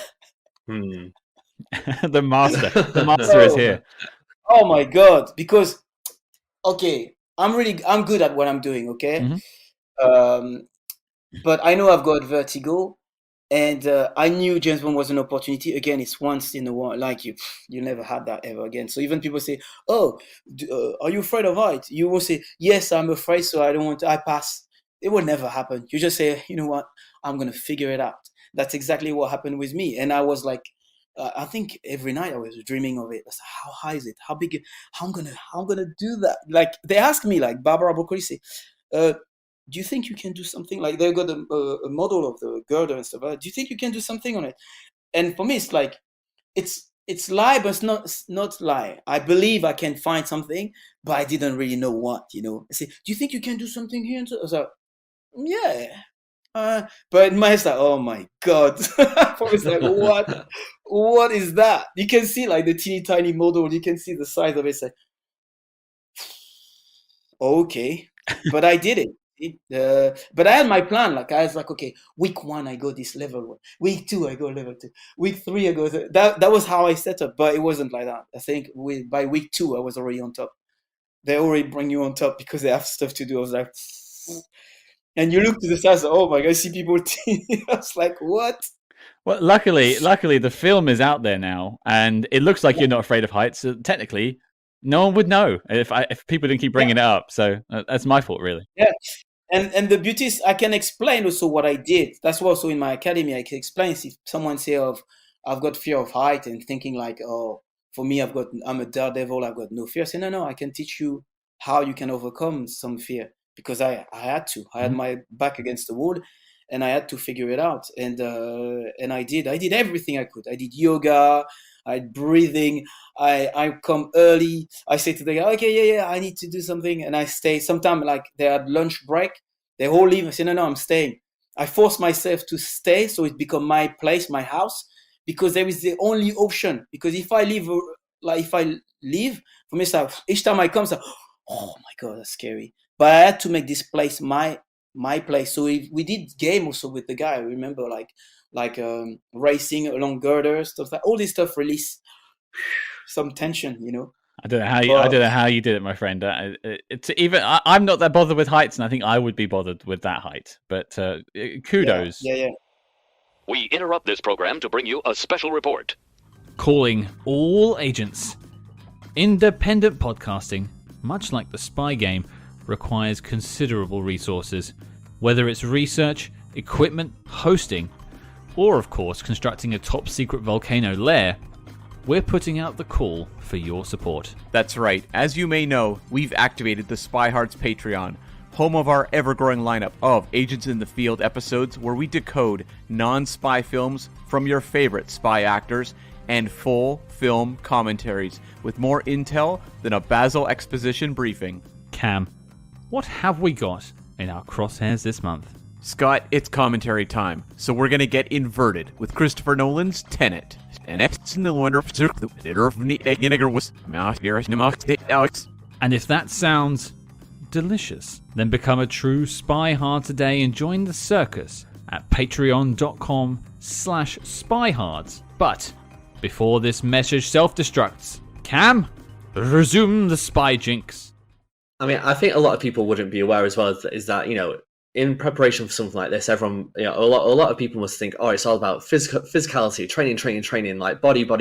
the master is here. Oh my god! Because okay, I'm good at what I'm doing. Okay, but I know I've got vertigo, and I knew James Bond was an opportunity. Again, it's once in a while. Like you never had that ever again. So even people say, "Oh, are you afraid of heights?" You will say, "Yes, I'm afraid. So I don't want to. I pass." It will never happen. You just say, "You know what? I'm gonna figure it out." That's exactly what happened with me. And I was like, I think every night I was dreaming of it. I said, how high is it? How big? How I'm gonna do that? Like they asked me, like Barbara Broccoli say, do you think you can do something? Like they've got a model of the girder and stuff. Do you think you can do something on it? And for me, it's like it's lie, but it's not lie. I believe I can find something, but I didn't really know what. I say, do you think you can do something here? And so I was like, yeah. But in my head's like, oh my god. I was like, what is that? You can see like the teeny tiny model, you can see the size of it. It's like, okay. But I did it. But I had my plan. Like I was like, okay, week 1 I go this level 1. Week 2 I go level 2. Week 3 I go that was how I set up, but it wasn't like that. I think by week 2 I was already on top. They already bring you on top because they have stuff to do. I was like, and you look to the side, oh my god, I see people. I was like, what? Well, luckily, the film is out there now, and it looks like you're not afraid of heights. So technically, no one would know if people didn't keep bringing it up. So that's my fault, really. Yeah, and the beauty is I can explain also what I did. That's also in my academy. I can explain if someone say I've got fear of height and thinking like, oh, for me I'm a daredevil. I've got no fear. I say no, I can teach you how you can overcome some fear because I had to. I had my back against the wall. and I had to figure it out. And I did everything I could. I did yoga, I had breathing. I come early. I say to the guy, okay, yeah, I need to do something, and I stay. Sometimes like they had lunch break, they all leave. I say, no, I'm staying. I force myself to stay, so it become my place, my house, because there is the only option. Because if I leave, for me, so each time I come, so, oh my god, that's scary. But I had to make this place my place. So we did game also with the guy. I remember like racing along girders, stuff like all this stuff release some tension, you know. I don't know how you did it, my friend. It's even I'm not that bothered with heights, and I think I would be bothered with that height. But kudos. Yeah. We interrupt this program to bring you a special report. Calling all agents. Independent podcasting, much like the spy game, requires considerable resources, whether it's research, equipment, hosting, or of course constructing a top secret volcano lair. We're putting out the call for your support. That's right. As you may know, we've activated the SpyHards Patreon, home of our ever-growing lineup of Agents in the Field episodes where we decode non-spy films from your favorite spy actors and full film commentaries with more intel than a Basil exposition briefing. Cam, what have we got in our crosshairs this month? Scott, it's commentary time, so we're gonna get inverted with Christopher Nolan's Tenet. And if that sounds delicious, then become a true spy hard today and join the circus at patreon.com/spyhards. But before this message self-destructs, Cam, resume the spy jinx. I mean, I think a lot of people wouldn't be aware as well is that, you know, in preparation for something like this, everyone, you know, a lot of people must think, oh, it's all about physicality, training, like body. But,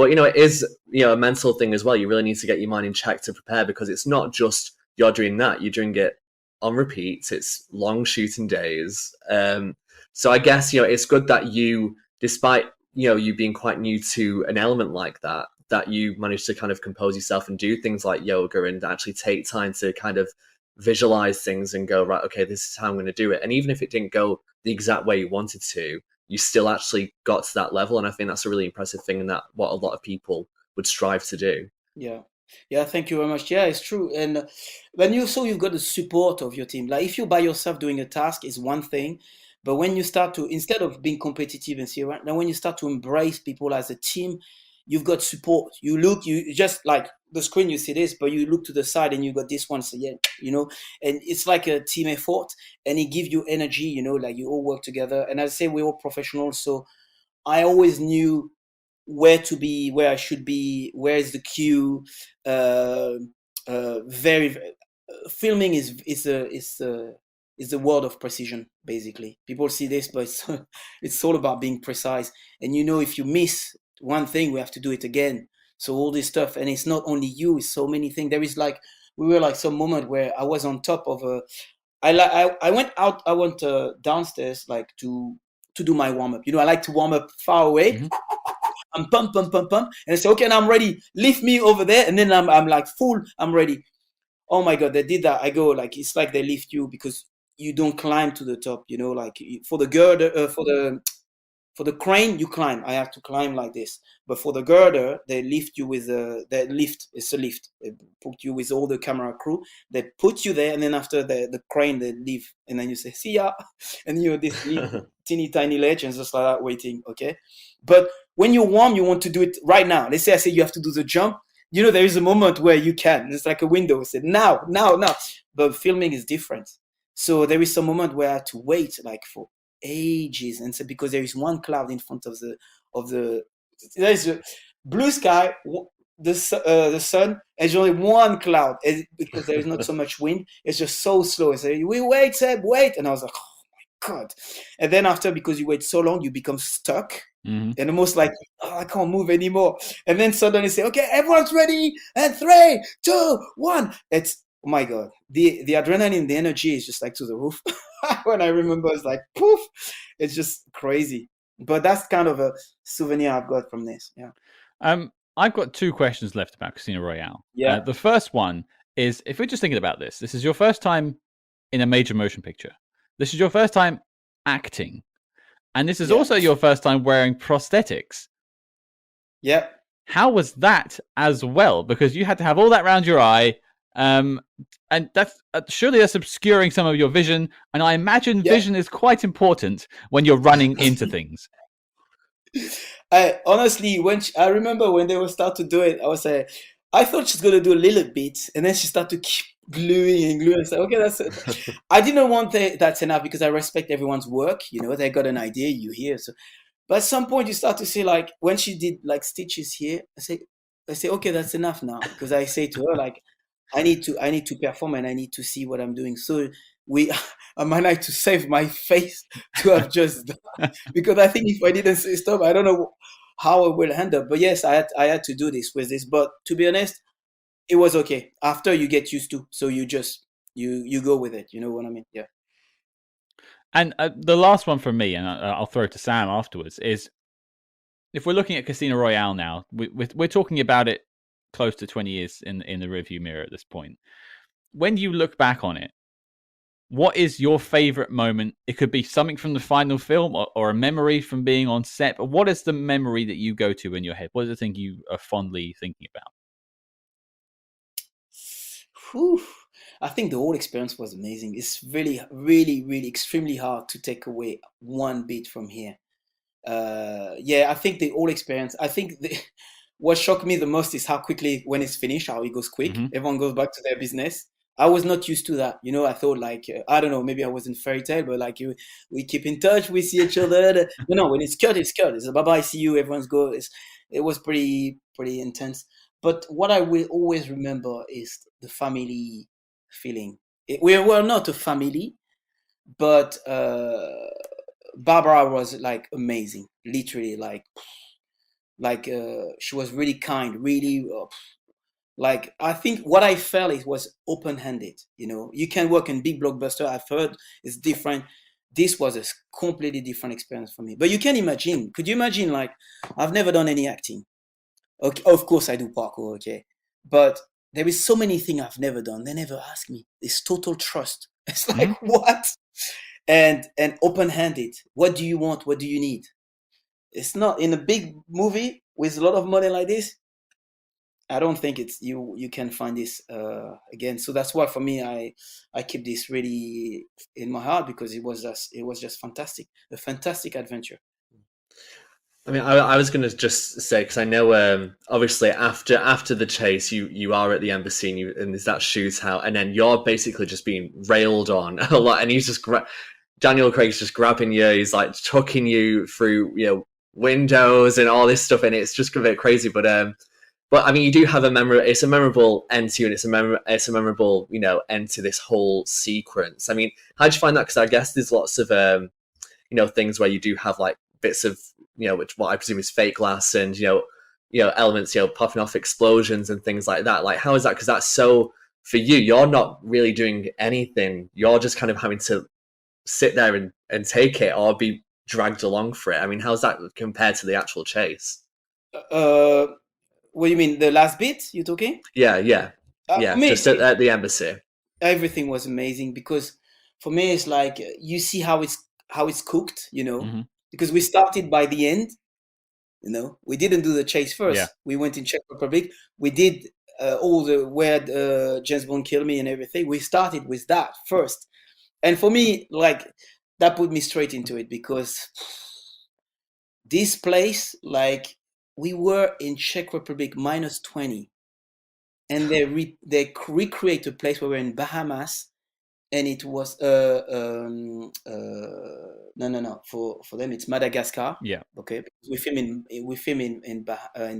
you know, it is, you know, a mental thing as well. You really need to get your mind in check to prepare, because it's not just you're doing that. You're doing it on repeat. It's long shooting days. So I guess, you know, it's good that you, despite, you know, you being quite new to an element like that, that you managed to kind of compose yourself and do things like yoga and actually take time to kind of visualize things and go, right, okay, this is how I'm going to do it. And even if it didn't go the exact way you wanted to, you still actually got to that level. And I think that's a really impressive thing, and that what a lot of people would strive to do. Yeah, thank you very much. Yeah, it's true. And when you've got the support of your team. Like if you're by yourself doing a task is one thing, but when you start to, instead of being competitive and see right now, when you start to embrace people as a team, you've got support. You just like the screen, you see this, but you look to the side and you got this one. So yeah, you know, and it's like a team effort, and it gives you energy, you know, like you all work together. And as I say, we're all professionals. So I always knew where to be, where I should be, where is the cue. Filming is the world of precision, basically. People see this, but it's all about being precise. And you know, if you miss one thing, we have to do it again. So all this stuff, and it's not only you, it's so many things. There is like, we were like some moment where I was on top of I went downstairs like to do my warm-up. You know, I like to warm up far away. Mm-hmm. I'm pump. And I say, okay, now I'm ready. Lift me over there. And then I'm like full, I'm ready. Oh my God, they did that. I go like, it's like they lift you because you don't climb to the top, you know, like for the girder, for the crane, you climb. I have to climb like this. But for the girder, they lift you with it's a lift. They put you with all the camera crew. They put you there, and then after the crane, they leave. And then you say, see ya. And you're this teeny tiny ledge and just like that waiting, okay? But when you're warm, you want to do it right now. Let's say I say you have to do the jump. You know, there is a moment where you can. It's like a window. I said, now. But filming is different. So there is some moment where I had to wait like for ages, and so because there is one cloud in front of the there is a blue sky, the sun, and only one cloud, because there is not so much wind. It's just so slow. I say, we wait, Seb, wait, and I was like, oh my God. And then after, because you wait so long, you become stuck. Mm-hmm. And almost like, oh, I can't move anymore. And then suddenly say, okay, everyone's ready, and 3, 2, 1. It's, oh my God, the adrenaline, the energy is just like to the roof. When I remember, it's like poof, it's just crazy. But that's kind of a souvenir I've got from this. Yeah. I've got 2 questions left about Casino Royale. Yeah. The first one is, if we're just thinking about this is your first time in a major motion picture. This is your first time acting, and this is Yeah. also your first time wearing prosthetics. Yeah. How was that as well? Because you had to have all that around your eye, and that's surely that's obscuring some of your vision. And I imagine Yeah. vision is quite important when you're running into things. I honestly, I remember when they would start to do it, I thought she's gonna do a little bit, and then she started to keep gluing and gluing. I said, okay, that's it. I didn't want that's enough because I respect everyone's work. You know, they got an idea, you hear. So, but at some point, you start to say, like, when she did like stitches here, I say, okay, that's enough now, because I say to her, like, I need to perform and I need to see what I'm doing. So I managed to save my face to have just done, because I think if I didn't say stop, I don't know how I will handle. But yes, I had to do this with this. But to be honest, it was okay. After you get used to, so you just you go with it. You know what I mean? Yeah. And the last one from me, and I'll throw it to Sam afterwards, is if we're looking at Casino Royale now, we're talking about it close to 20 years in the rearview mirror at this point. When you look back on it, what is your favorite moment? It could be something from the final film or a memory from being on set. But what is the memory that you go to in your head? What is the thing you are fondly thinking about? Whew. I think the whole experience was amazing. It's really, really, really extremely hard to take away one bit from here. Yeah, I think the whole experience. I think what shocked me the most is how quickly, when it's finished, how it goes quick. Mhm. Everyone goes back to their business. I was not used to that. You know, I thought like, I don't know, maybe I was in fairy tale, but like we keep in touch, we see each other. No, when it's cut, it's cut. It's a bye-bye, see you, everyone's go. It was pretty intense. But what I will always remember is the family feeling. We were not a family, but Barbara was like amazing, literally she was really kind, really like I think what I felt it was open-handed. You know, you can work in big blockbuster. I've heard it's different. This was a completely different experience for me. But you can imagine. Could you imagine? Like, I've never done any acting. Okay, of course I do parkour. Okay, but there is so many things I've never done. They never ask me. It's total trust. It's like what? And open-handed. What do you want? What do you need? It's not in a big movie with a lot of money like this. I don't think it's you can find this again. So that's why for me I keep this really in my heart, because it was just fantastic, a fantastic adventure. I mean, I was going to just say, because I know, obviously, after the chase, you are at the embassy and there's that shootout, and then you're basically just being railed on a lot, and he's just Daniel Craig's just grabbing you, he's like chucking you through windows and all this stuff, and it's just a bit crazy. But I mean, you do have it's a memorable end to you, and it's a memorable end to this whole sequence. I mean, how did you find that? Because I guess there's lots of things where you do have like bits of which what I presume is fake glass and elements popping off, explosions and things like that. Like, how is that? Because that's so, for you're not really doing anything. You're just kind of having to sit there and take it or be dragged along for it. I mean, how's that compared to the actual chase? What do you mean, the last bit you're talking? Yeah, For me, just at the embassy. Everything was amazing, because for me it's like you see how it's cooked, because we started by the end. We didn't do the chase first. Yeah. We went in Czech Republic. We did all the where James Bond killed me and everything. We started with that first, and for me, like, that put me straight into it, because this place, like, we were in Czech Republic -20, and they recreate a place where we're in Bahamas, and it was no, for them it's Madagascar. Yeah. Okay, we film in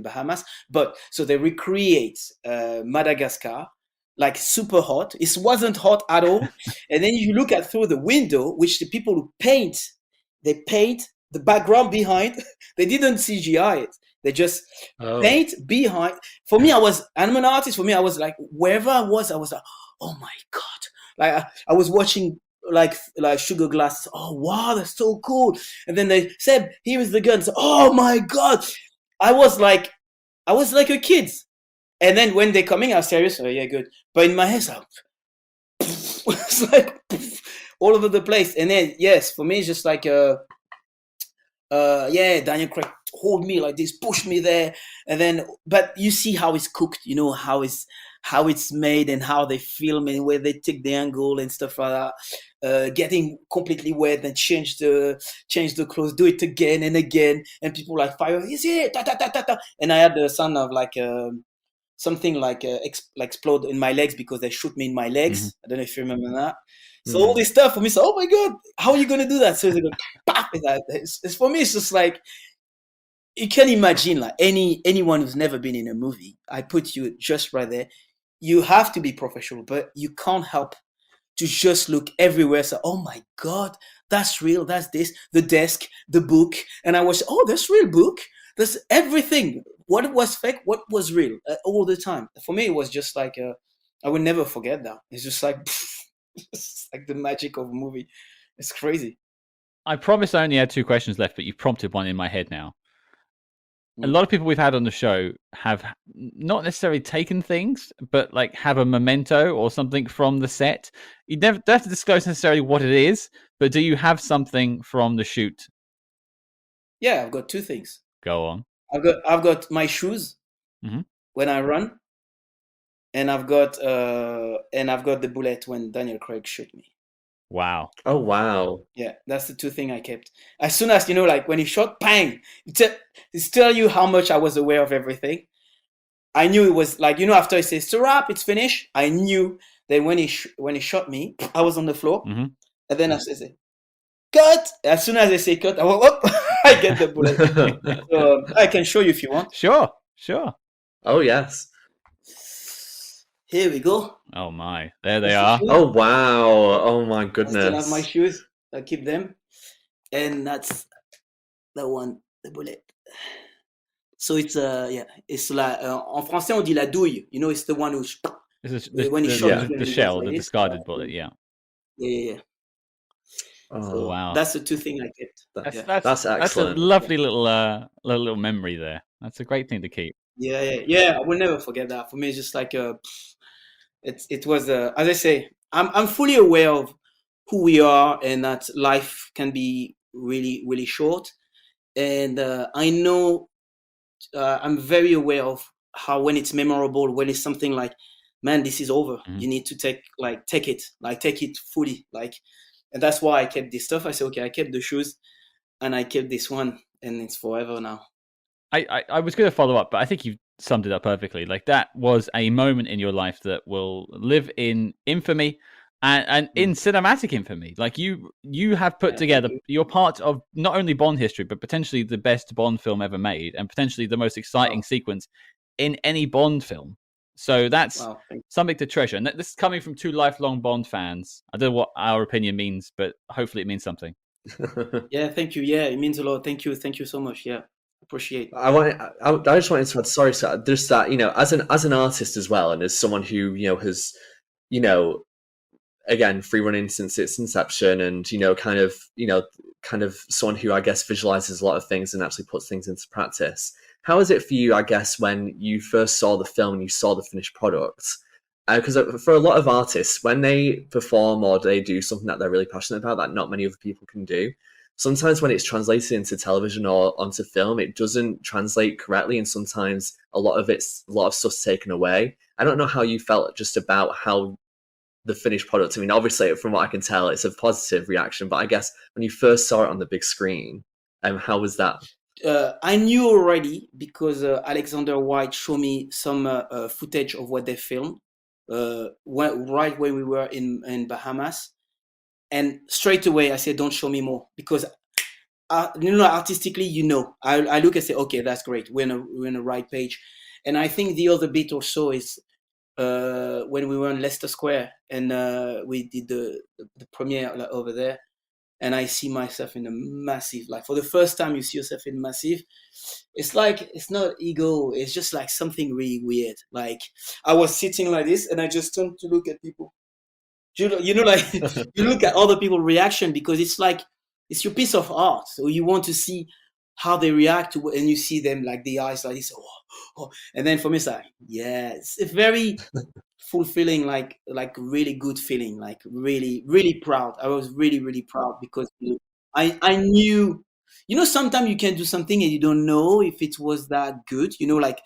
Bahamas, but so they recreate Madagascar, like super hot. It wasn't hot at all. And then you look at through the window, which the people who they paint the background behind. They didn't CGI it. They just paint behind. For me, I'm an artist. For me, I was like, wherever I was like, oh my God. Like I was watching like Sugar Glass. Oh wow, that's so cool. And then they said, here is the gun. So, oh my God. I was like a kid. And then when they're coming, I was serious. Oh yeah, good. But in my head, it's like, all over the place. And then yes, for me it's just like Daniel Craig hold me like this, push me there, and then but you see how it's cooked, how it's made and how they film and where they take the angle and stuff like that. Getting completely wet and change the clothes, do it again and again, and people like fire, is it? Ta, ta, ta, ta, ta. And I had the sound of like something like explode in my legs because they shoot me in my legs. I don't know if you remember that. So all this stuff for me, so oh my god, how are you gonna do that? So they go, pop, it's for me. It's just like you can imagine, like anyone who's never been in a movie. I put you just right there. You have to be professional, but you can't help to just look everywhere. So oh my god, that's real. That's this. The desk, the book, and I was that's real book. That's everything. What was fake? What was real? All the time. For me, it was just like I would never forget that. It's just like. It's like the magic of a movie. It's crazy. I promised I only had 2 questions left, but you've prompted one in my head now. A lot of people we've had on the show have not necessarily taken things, but like have a memento or something from the set. You never don't have to disclose necessarily what it is, but do you have something from the shoot? Yeah, I've got 2 things. Go on. I've got my shoes when I run. And I've got the bullet when Daniel Craig shot me. Wow. Oh wow. Yeah, that's the 2 things I kept. As soon as like when he shot, bang! It's tell you how much I was aware of everything. I knew it was like after he says it's a wrap, it's finished. I knew that when he shot me, I was on the floor, and then I said, "Cut!" As soon as I say cut, I went up. I get the bullet. So, I can show you if you want. Sure. Oh yes. Here we go. Oh my, there they are. Oh wow. Oh my I goodness. still have my shoes. I keep them. And that's the one, the bullet. So it's it's like en français on dit la douille. It's the one who's when he shot the shell, the discarded bullet. Yeah. Yeah. Oh So wow. that's the 2 things I kept. That's excellent. That's a lovely little memory there. That's a great thing to keep. Yeah. I will never forget that. For me, it's just like it was as I say, I'm fully aware of who we are and that life can be really, really short. And I know I'm very aware of how when it's memorable, when it's something like, man, this is over. You need to take it fully. And that's why I kept this stuff. I said, okay, I kept the shoes and I kept this one and it's forever now. I was going to follow up, but I think you've summed it up perfectly. Like that was a moment in your life that will live in infamy and in cinematic infamy. Like you have put together, you're part of not only Bond history, but potentially the best Bond film ever made and potentially the most exciting sequence in any Bond film. So that's something to treasure. And this is coming from 2 lifelong Bond fans. I don't know what our opinion means, but hopefully it means something. Yeah, thank you. Yeah, it means a lot. Thank you so much. Yeah. Appreciate. I just wanted to add, sorry, sir, just that as an artist as well, and as someone who has again free running since its inception, and kind of someone who I guess visualizes a lot of things and actually puts things into practice. How is it for you, I guess, when you first saw the film and you saw the finished product? Because for a lot of artists, when they perform or they do something that they're really passionate about that not many other people can do, sometimes when it's translated into television or onto film, it doesn't translate correctly, and sometimes a lot of stuff's taken away. I don't know how you felt just about how the finished product. I mean, obviously, from what I can tell, it's a positive reaction. But I guess when you first saw it on the big screen, how was that? I knew already because Alexander White showed me some footage of what they filmed right when we were in Bahamas. And straight away, I said, don't show me more because, artistically, I look and say, okay, that's great. We're in the right page. And I think the other bit also is when we were in Leicester Square and we did the premiere over there. And I see myself in a massive, like for the first time you see yourself in massive. It's like, it's not ego. It's just like something really weird. Like I was sitting like this and I just turned to look at people. Like you look at other people's reaction because it's like, it's your piece of art. So you want to see how they react to and you see them like the eyes like this. Oh. And then for me, it's like, yeah, it's very fulfilling, like really good feeling, like really really proud. I was really really proud because I knew, sometimes you can do something and you don't know if it was that good, like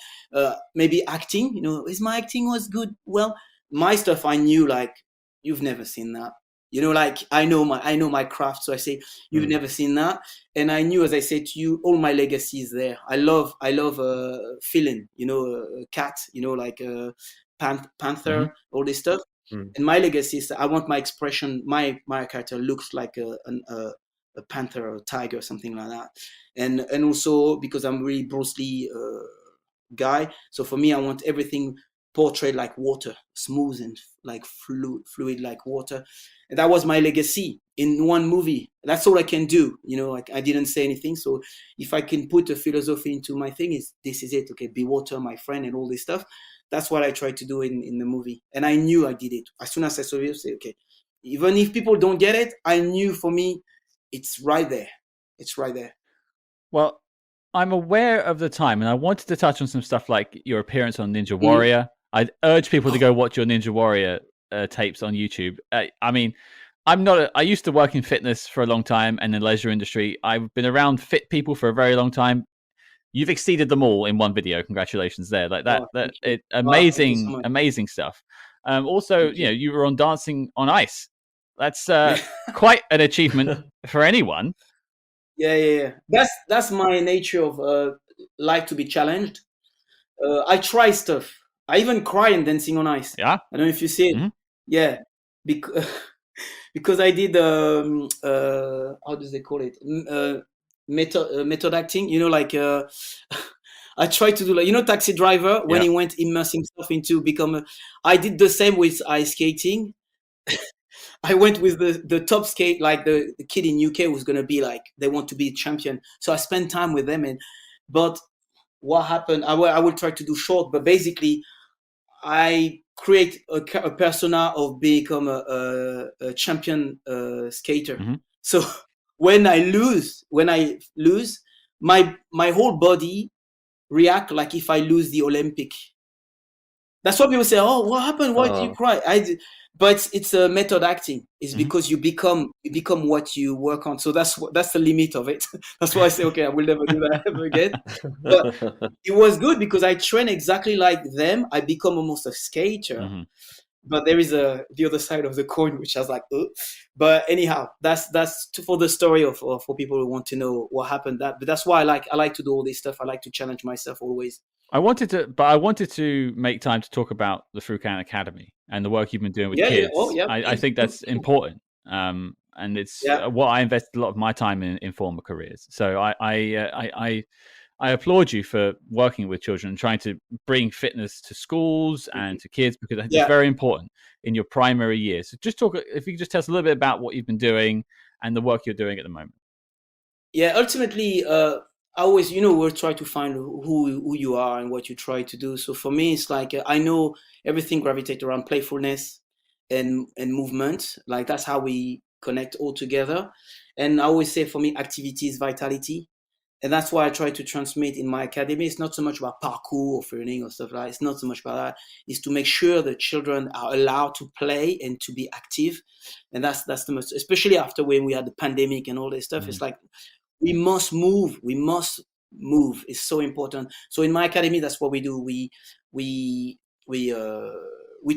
maybe acting, is my acting was good? Well, my stuff I knew, like, you've never seen that, like I know my craft, so I say you've never seen that. And I knew, as I said to you, all my legacy is there. I love feeling, cat, like panther, all this stuff. And my legacy is I want my expression, my character looks like a panther or a tiger or something like that. And also because I'm really Bruce Lee guy, so for me I want everything portrayed like water, smooth and like fluid like water. And that was my legacy in one movie. That's all I can do, like I didn't say anything. So if I can put a philosophy into my thing, this is it. Okay, be water, my friend, and all this stuff. That's what I tried to do in the movie. And I knew I did it. As soon as I saw it, I say, okay, even if people don't get it, I knew for me, it's right there. It's right there. Well, I'm aware of the time, and I wanted to touch on some stuff like your appearance on Ninja Warrior. I'd urge people to go watch your Ninja Warrior tapes on YouTube. I mean, I used to work in fitness for a long time and in the leisure industry. I've been around fit people for a very long time. You've exceeded them all in one video. Congratulations there. Like that, amazing, so amazing stuff. Also, you were on Dancing on Ice. That's quite an achievement for anyone. Yeah. That's my nature of like to be challenged. I try stuff. I even cry in Dancing on Ice. Yeah. I don't know if you see it. Mm-hmm. Yeah, because I did how do they call it? Method acting. Like I tried to do, like, Taxi Driver when he went immerse himself into become. I did the same with ice skating. I went with the top skate, like the kid in UK who's gonna be like, they want to be a champion. So I spent time with them, but what happened? I will try to do short, but basically, I create a persona of become a champion skater. Mm-hmm. So when I lose, my whole body react like if I lose the Olympic. That's what people say. Oh, what happened? Why did you cry? But it's a method acting. It's because you become what you work on. So that's the limit of it. That's why I say, okay, I will never do that ever again. But it was good because I train exactly like them. I become almost a skater. Mm-hmm. But there is the other side of the coin, which I was like, oh. But anyhow, that's for the story of for people who want to know what happened. But that's why I like to do all this stuff. I like to challenge myself always. I wanted to make time to talk about the Foucan Academy and the work you've been doing with kids. I think that's important, and it's what I invested a lot of my time in former careers. So I applaud you for working with children and trying to bring fitness to schools and to kids, because I think it's very important in your primary years. So if you could just tell us a little bit about what you've been doing and the work you're doing at the moment. Yeah, ultimately, I always, we'll try to find who you are and what you try to do. So for me, it's like I know everything gravitates around playfulness and movement. Like that's how we connect all together. And I always say, for me, activity is vitality. And that's why I try to transmit in my academy. It's not so much about parkour or freerunning or stuff like that. It's not so much about that. It's to make sure the children are allowed to play and to be active. And that's the most, especially after when we had the pandemic and all this stuff. It's like, we must move. We must move. It's so important. So in my academy, that's what we do. We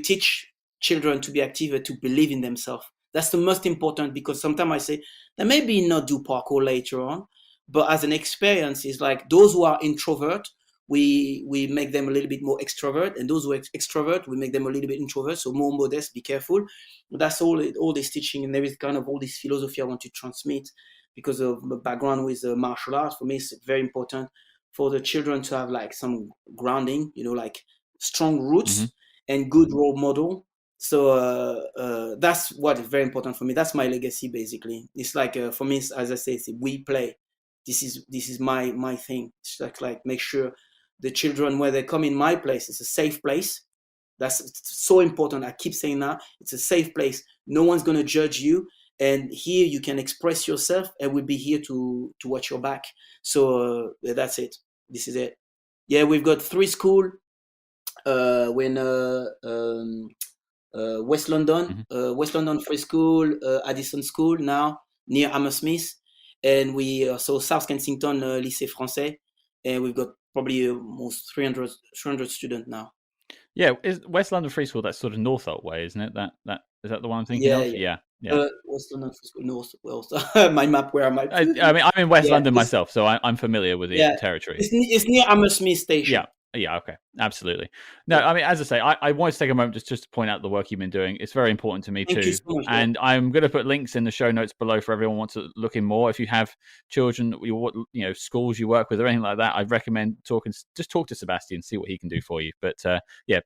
teach children to be active and to believe in themselves. That's the most important, because sometimes I say, they maybe not do parkour later on, but as an experience, it's like those who are introvert, we make them a little bit more extrovert, and those who are extrovert, we make them a little bit introvert, so more modest, be careful. But that's all this teaching, and there is kind of all this philosophy I want to transmit because of my background with martial arts. For me, it's very important for the children to have like some grounding, like strong roots and good role model. So that's what is very important for me. That's my legacy, basically. It's like for me, as I say, we play. This is my thing. It's like make sure the children, where they come in my place, it's a safe place. That's so important. I keep saying that. It's a safe place. No one's going to judge you. And here you can express yourself, and we'll be here to watch your back. So that's it. This is it. Yeah, we've got 3 schools. when West London, West London Free School, Addison School now near Hammersmith, and we so South Kensington Lycée Français, and we've got probably almost 300 students now. Yeah, is West London Free School, that's sort of Northolt way, isn't it? That is that the one I'm thinking of? Yeah. West London Free School, North Wales. My map, where am I? I mean, I'm in West London myself, so I'm familiar with the territory. It's near Hammersmith Station. Yeah, okay, absolutely. No, I mean, as I say, I wanted to take a moment just to point out the work you've been doing. It's very important to me Thank too. you so much, and I'm going to put links in the show notes below for everyone who wants to look in more. If you have children, schools you work with or anything like that, I'd recommend talk to Sébastien, see what he can do for you. But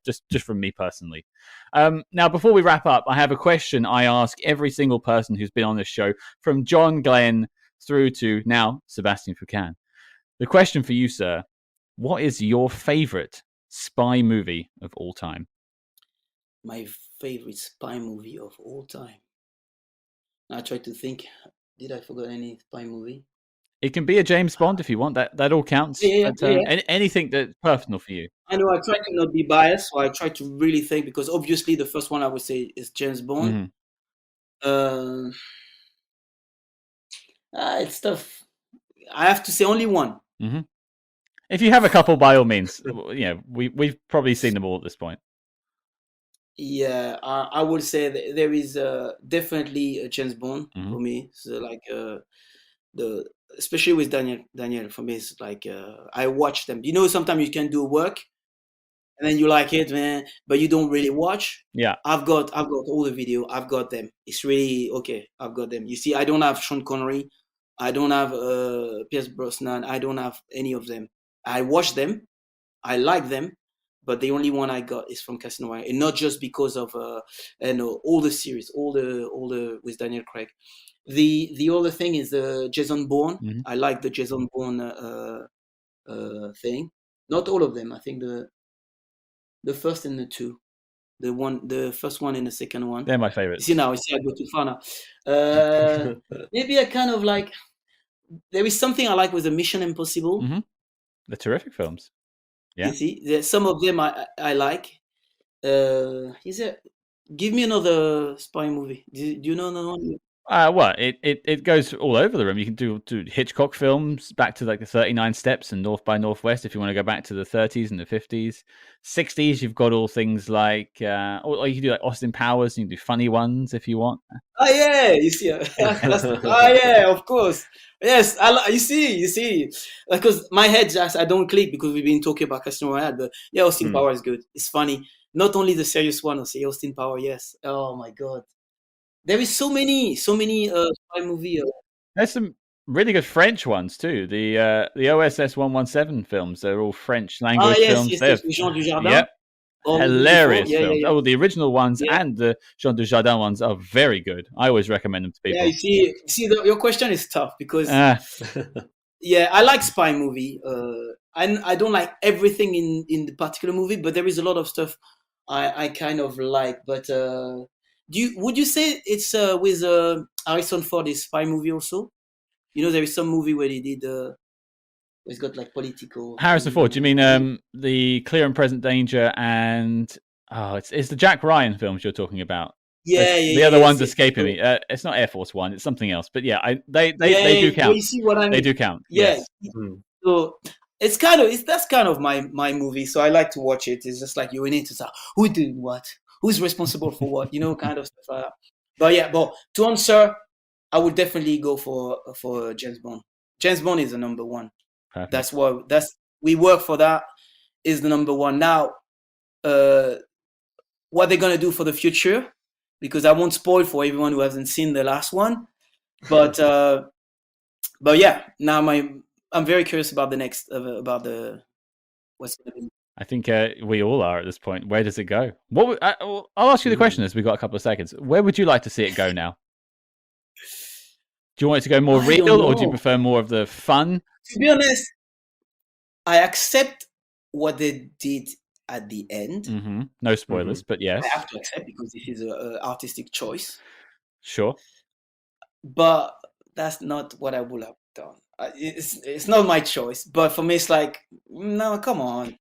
just from me personally. Now, before we wrap up, I have a question I ask every single person who's been on this show, from John Glenn through to now Sébastien Foucan. The question for you, sir: what is your favorite spy movie of all time? My favorite spy movie of all time. I try to think. Did I forget any spy movie? It can be a James Bond if you want. That all counts. Anything that's personal for you. I know I try to not be biased, so I try to really think, because obviously the first one I would say is James Bond. It's tough. I have to say only one. If you have a couple, by all means. We've probably seen them all at this point. Yeah, I would say that there is definitely a James Bond for me. So like especially with Daniel for me, it's like I watch them. Sometimes you can do work and then you like it, man, but you don't really watch. Yeah, I've got all the video. I've got them. It's really okay. I've got them. You see, I don't have Sean Connery. I don't have Pierce Brosnan. I don't have any of them. I watch them. I like them. But the only one I got is from Casino Royale, and not just because of all the series, all the with Daniel Craig. The other thing is the Jason Bourne. I like the Jason Bourne thing. Not all of them. I think the first and the two, the first one and the second one. They're my favorites. I go too far now. Maybe I kind of like. There is something I like with the Mission Impossible. They're terrific films. Yeah. You see, some of them I like. Give me another spy movie. Do you know another one? Well, it goes all over the room. You can do Hitchcock films back to like the 39 Steps and North by Northwest if you want to go back to the 30s and the 50s. 60s, you've got all things like, or you can do like Austin Powers, and you can do funny ones if you want. Oh yeah, you see. Yeah, of course. Yes, you see. Because my head just I don't click because we've been talking about Casino Royale, but yeah, Austin Power is good. It's funny. Not only the serious one, I say Austin Power. Yes. Oh my God. There is so many spy movie. There's some really good French ones too. The OSS 117 films. They're all French language films. Yes, Jean Dujardin. Yep. Hilarious films. Yeah. Oh, the original ones and the Jean Dujardin ones are very good. I always recommend them to people. Yeah, you see, your question is tough because yeah, I like spy movie. I don't like everything in the particular movie, but there is a lot of stuff I kind of like. But would you say it's with Harrison Ford is spy movie also? There is some movie where he did. It's got like political. Harrison Ford. Do you mean the Clear and Present Danger and it's the Jack Ryan films you're talking about? The other one's escaping me. It's not Air Force One. It's something else. But yeah, they do count. You see what I mean? They do count. Yeah. Yes. So that's kind of my movie. So I like to watch it. It's just like you need to say who did what, who's responsible for what, kind of stuff like that. But yeah, to answer, I would definitely go for James Bond. James Bond is the number one. Perfect. We work for that. Is the number one. Now, what they're gonna do for the future, because I won't spoil for everyone who hasn't seen the last one, but yeah. Now I'm very curious about the next what's gonna be. I think we all are at this point. Where does it go? I'll ask you the question as we've got a couple of seconds. Where would you like to see it go now? Do you want it to go more real, or do you prefer more of the fun? To be honest, I accept what they did at the end. No spoilers, but yes. I have to accept because this is an artistic choice. Sure. But that's not what I would have done. It's not my choice. But for me, it's like, no, come on.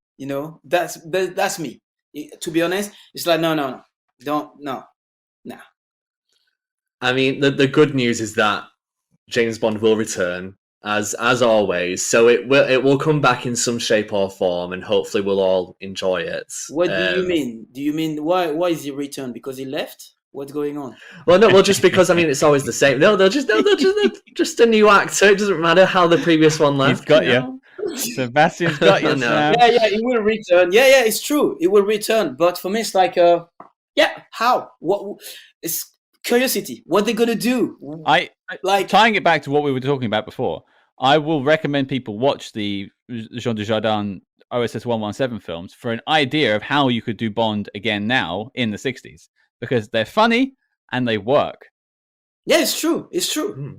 That's me. To be honest, it's like no, don't no. I mean, the good news is that James Bond will return as always, so it will come back in some shape or form, and hopefully we'll all enjoy it. What do you mean? Do you mean why is he returned? Because he left? What's going on? Well, no, just because I mean it's always the same. No, they're just a new actor. It doesn't matter how the previous one left. He's got you. Sebastian's got you. No. Sam. Yeah, he will return. Yeah, it's true. It will return. But for me, it's like, how? What? It's curiosity. What they gonna do? I Like, tying it back to what we were talking about before. I will recommend people watch the Jean Dujardin OSS 117 films for an idea of how you could do Bond again now in the 60s, because they're funny and they work. yeah, it's true. It's true.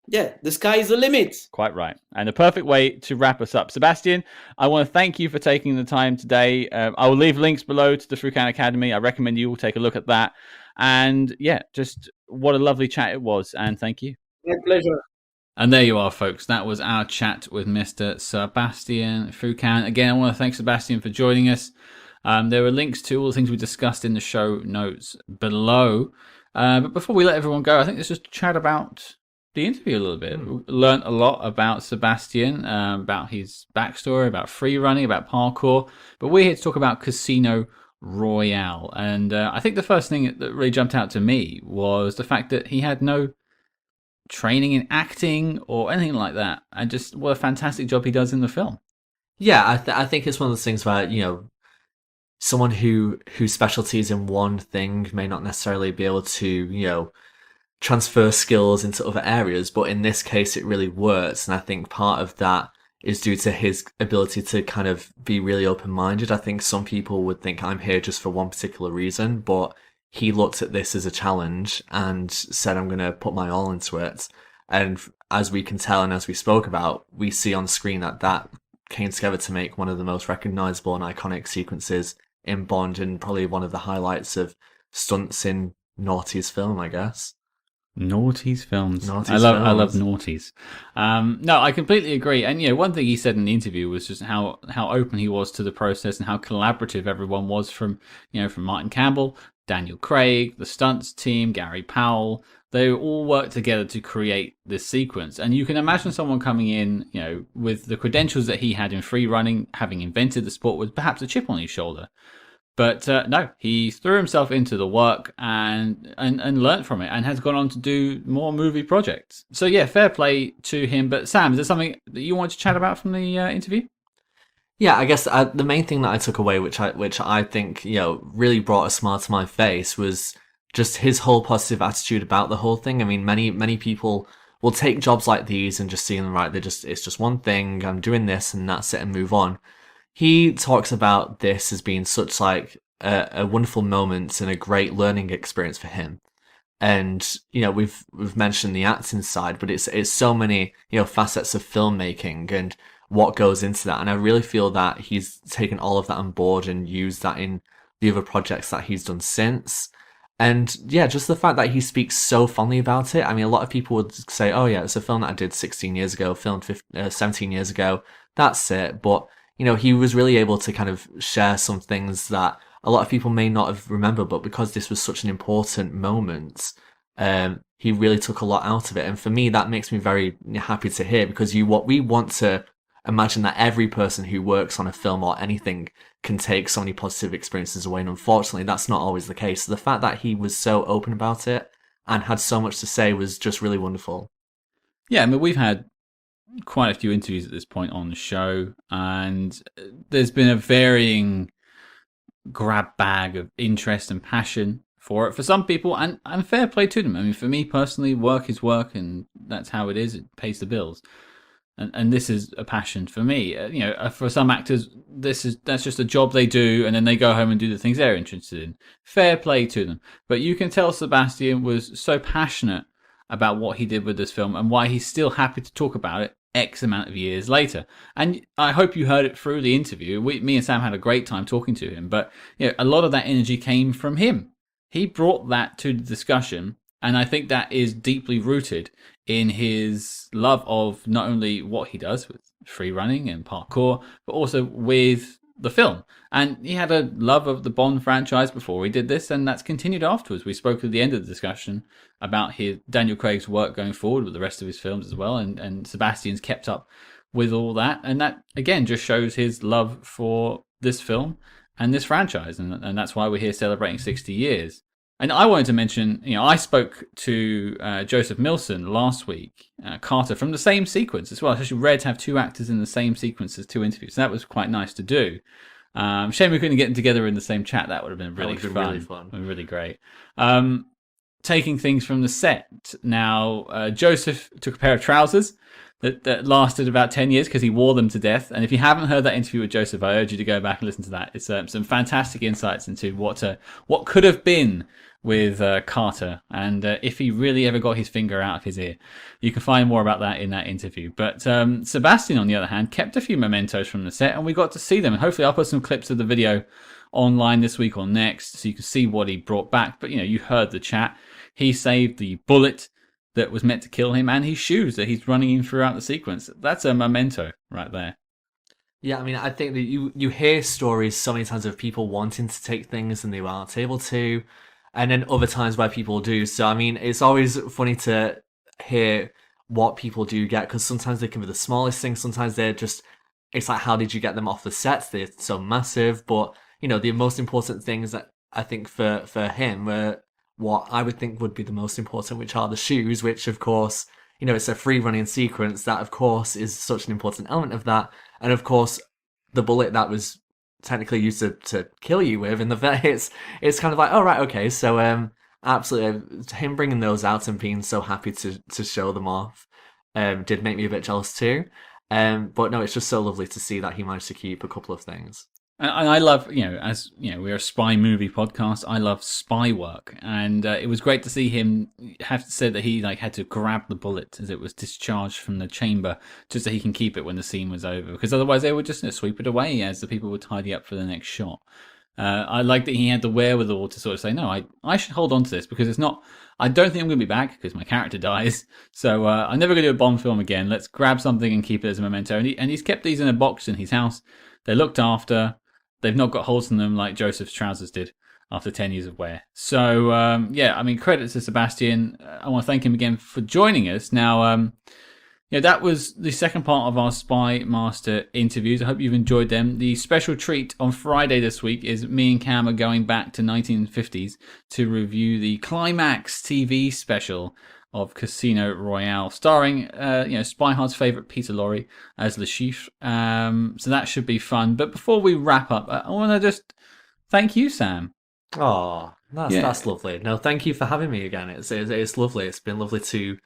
Yeah, the sky is the limit. Quite right. And the perfect way to wrap us up. Sebastian, I want to thank you for taking the time today. I will leave links below to the Foucan Academy. I recommend you all take a look at that. And yeah, just what a lovely chat it was. And thank you. My pleasure. And there you are, folks. That was our chat with Mr. Sébastien Foucan. Again, I want to thank Sebastian for joining us. There are links to all the things we discussed in the show notes below. But before we let everyone go, I think let's just chat about the interview a little bit. We learned a lot about Sebastian, about his backstory, about free running, about parkour. But we're here to talk about Casino Royale. And I think the first thing that really jumped out to me was the fact that he had no training in acting or anything like that, and just what a fantastic job he does in the film. Yeah, I think it's one of those things where, you know, someone whose specialty is in one thing may not necessarily be able to, you know, transfer skills into other areas, but in this case it really works. And I think part of that is due to his ability to kind of be really open-minded. I think some people would think I'm here just for one particular reason, but he looked at this as a challenge and said, I'm going to put my all into it. And as we can tell and as we spoke about, we see on screen that came together to make one of the most recognizable and iconic sequences in Bond, and probably one of the highlights of stunts in Naughty's film, I guess. Naughty's films. Naughty's I love films. Naughty's. No, I completely agree. And you know, one thing he said in the interview was just how open he was to the process and how collaborative everyone was, from Martin Campbell, Daniel Craig, the stunts team, Gary Powell. They all worked together to create this sequence. And you can imagine someone coming in, you know, with the credentials that he had in free running, having invented the sport, with perhaps a chip on his shoulder. But no, he threw himself into the work and learnt from it, and has gone on to do more movie projects. So yeah, fair play to him. But Sam, is there something that you want to chat about from the interview? Yeah, I guess the main thing that I took away, which I think, you know, really brought a smile to my face, was just his whole positive attitude about the whole thing. I mean, many people will take jobs like these and just see them, right, it's just one thing, I'm doing this and that's it, and move on. He talks about this as being such like a wonderful moment and a great learning experience for him. And, you know, we've mentioned the acting side, but it's so many, you know, facets of filmmaking and what goes into that. And I really feel that he's taken all of that on board and used that in the other projects that he's done since. And yeah, just the fact that he speaks so fondly about it. I mean, a lot of people would say, oh yeah, it's a film that I did 16 years ago, filmed 17 years ago. That's it. But, you know, he was really able to kind of share some things that a lot of people may not have remembered, but because this was such an important moment, he really took a lot out of it. And for me, that makes me very happy to hear, because we want to imagine that every person who works on a film or anything can take so many positive experiences away. And unfortunately, that's not always the case. So the fact that he was so open about it and had so much to say was just really wonderful. Yeah, I mean, we've had quite a few interviews at this point on the show, and there's been a varying grab bag of interest and passion for it for some people, and fair play to them. I mean, for me personally, work is work, and that's how it is. It pays the bills. And this is a passion for me. You know, for some actors, that's just a job they do, and then they go home and do the things they're interested in. Fair play to them. But you can tell Sebastian was so passionate about what he did with this film, and why he's still happy to talk about it X amount of years later. And I hope you heard it through the interview. Me and Sam had a great time talking to him, but you know, a lot of that energy came from him. He brought that to the discussion, and I think that is deeply rooted in his love of not only what he does with free running and parkour, but also with the film. And he had a love of the Bond franchise before he did this, and that's continued afterwards. We spoke at the end of the discussion about his Daniel Craig's work going forward with the rest of his films as well, and Sebastian's kept up with all that. And that, again, just shows his love for this film and this franchise, and that's why we're here celebrating 60 years. And I wanted to mention, I spoke to Joseph Milson last week, Carter, from the same sequence as well. It's actually rare to have two actors in the same sequence as two interviews. So that was quite nice to do. Shame we couldn't get them together in the same chat. That would have been really fun. Really fun. Really great. Taking things from the set. Now, Joseph took a pair of trousers that lasted about 10 years because he wore them to death. And if you haven't heard that interview with Joseph, I urge you to go back and listen to that. It's some fantastic insights into what could have been with Carter, and if he really ever got his finger out of his ear. You can find more about that in that interview. But Sebastian, on the other hand, kept a few mementos from the set, and we got to see them. And hopefully I'll put some clips of the video online this week or next so you can see what he brought back. But, you heard the chat. He saved the bullet that was meant to kill him, and his shoes that he's running in throughout the sequence. That's a memento right there. Yeah, I mean, I think that you hear stories so many times of people wanting to take things and they aren't able to, and then other times where people do. So, I mean, it's always funny to hear what people do get, because sometimes they can be the smallest things. Sometimes they're just, it's like, how did you get them off the sets? They're so massive. But, the most important things that I think for him were what I would think would be the most important, which are the shoes, which, of course, it's a free running sequence. That, of course, is such an important element of that. And, of course, the bullet that was technically used to kill you with, and it's kind of like, oh right, okay, so absolutely, him bringing those out and being so happy to show them off did make me a bit jealous too, but no, it's just so lovely to see that he managed to keep a couple of things. And I love, as we're a spy movie podcast, I love spy work, and it was great to see him have said that he had to grab the bullet as it was discharged from the chamber just so he can keep it when the scene was over, because otherwise they would just sweep it away as the people would tidy up for the next shot. I like that he had the wherewithal to sort of say, no, I should hold on to this because it's not, I don't think I'm going to be back because my character dies, so I'm never going to do a Bond film again. Let's grab something and keep it as a memento. And he's kept these in a box in his house. They're looked after. They've not got holes in them like Joseph's trousers did after 10 years of wear. So, credit to Sebastian. I want to thank him again for joining us. Now, that was the second part of our SpyMaster interviews. I hope you've enjoyed them. The special treat on Friday this week is me and Cam are going back to 1950s to review the Climax TV special of Casino Royale, starring, SpyHards' favourite Peter Lorre as Le Chiffre. So that should be fun. But before we wrap up, I want to just thank you, Sam. Oh, that's lovely. No, thank you for having me again. It's lovely. It's been lovely to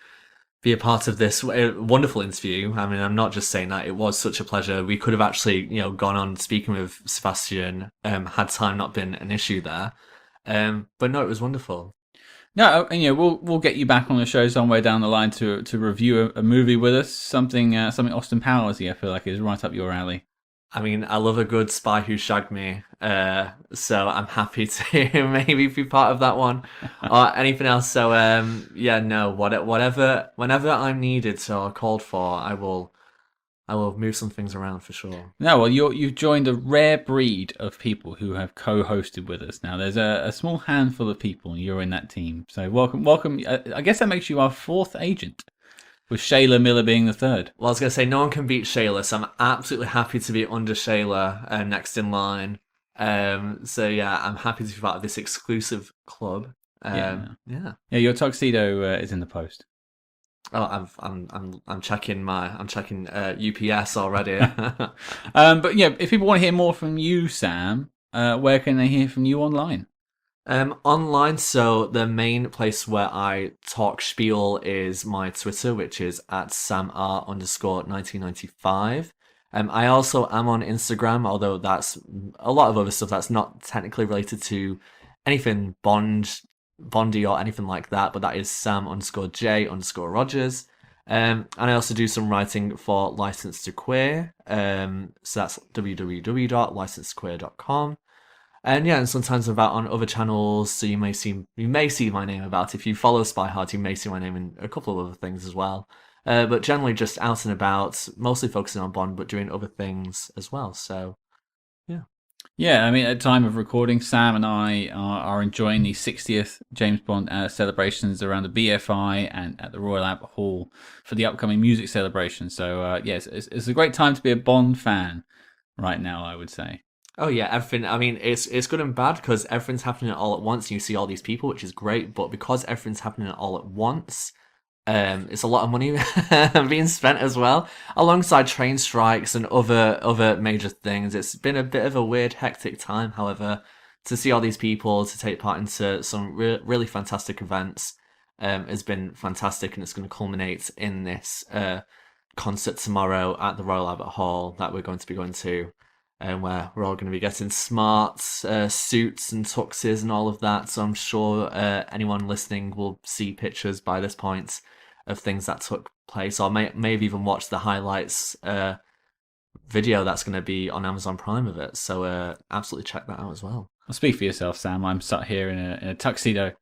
be a part of this wonderful interview. I mean, I'm not just saying that. It was such a pleasure. We could have actually, gone on speaking with Sebastian had time not been an issue there. But no, it was wonderful. No, and we'll get you back on the show somewhere down the line to review a movie with us. Something Austin Powersy, I feel like, is right up your alley. I mean, I love a good Spy Who Shagged Me, so I'm happy to maybe be part of that one or anything else. So whatever, whenever I'm needed or called for, I will move some things around for sure. No, well, you've joined a rare breed of people who have co-hosted with us. Now, there's a small handful of people, and you're in that team. So welcome. I guess that makes you our fourth agent, with Shayla Miller being the third. Well, I was going to say, no one can beat Shayla, so I'm absolutely happy to be under Shayla next in line. So yeah, I'm happy to be part of this exclusive club. Yeah. Your tuxedo is in the post. Oh, I'm checking UPS already. But if people want to hear more from you, Sam, where can they hear from you online? Online, so the main place where I talk spiel is my Twitter, which is at samr_1995. I also am on Instagram, although that's a lot of other stuff that's not technically related to anything Bondy or anything like that, but that is Sam_J_Rogers. And I also do some writing for License to Queer. So that's www.licensequeer.com. And sometimes I'm about on other channels, so you may see my name about. If you follow SpyHards, you may see my name in a couple of other things as well. But generally just out and about, mostly focusing on Bond, but doing other things as well. So, yeah. Yeah, I mean, at time of recording, Sam and I are enjoying the 60th James Bond celebrations around the BFI and at the Royal Albert Hall for the upcoming music celebration. So, yes, it's a great time to be a Bond fan right now, I would say. Oh yeah, everything. I mean, it's good and bad because everything's happening all at once. And you see all these people, which is great. But because everything's happening all at once, it's a lot of money being spent as well, alongside train strikes and other major things. It's been a bit of a weird, hectic time. However, to see all these people to take part into some really fantastic events has been fantastic, and it's going to culminate in this concert tomorrow at the Royal Albert Hall that we're going to be going to. Where we're all going to be getting smart suits and tuxes and all of that. So I'm sure anyone listening will see pictures by this point of things that took place, or maybe even watch the highlights video that's going to be on Amazon Prime of it. So absolutely check that out as well. I'll speak for yourself, Sam. I'm sat here in a tuxedo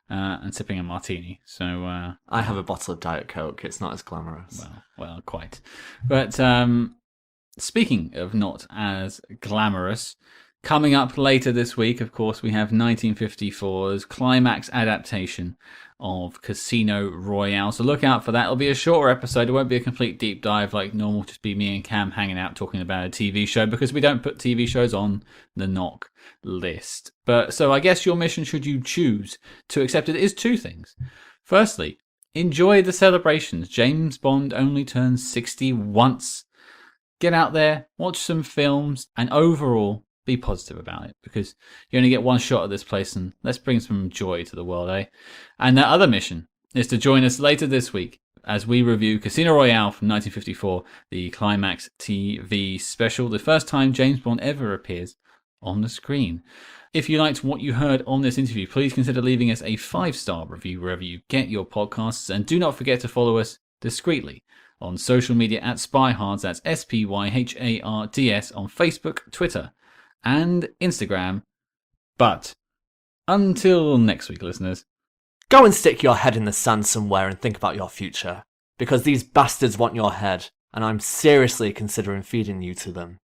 and sipping a martini. So I have a bottle of Diet Coke. It's not as glamorous. Well, quite. But speaking of not as glamorous, coming up later this week, of course, we have 1954's climax adaptation of Casino Royale. So look out for that. It'll be a shorter episode. It won't be a complete deep dive like normal, just be me and Cam hanging out talking about a TV show, because we don't put TV shows on the knock list. But so I guess your mission, should you choose to accept it, is two things. Firstly, enjoy the celebrations. James Bond only turns 60 once. Get out there, watch some films, and overall be positive about it, because you only get one shot at this place, and let's bring some joy to the world, eh? And that other mission is to join us later this week as we review Casino Royale from 1954, the Climax TV special, the first time James Bond ever appears on the screen. If you liked what you heard on this interview, please consider leaving us a 5-star review wherever you get your podcasts, and do not forget to follow us discreetly on social media at SpyHards, that's SpyHards on Facebook, Twitter, and Instagram. But until next week, listeners, go and stick your head in the sand somewhere and think about your future, because these bastards want your head, and I'm seriously considering feeding you to them.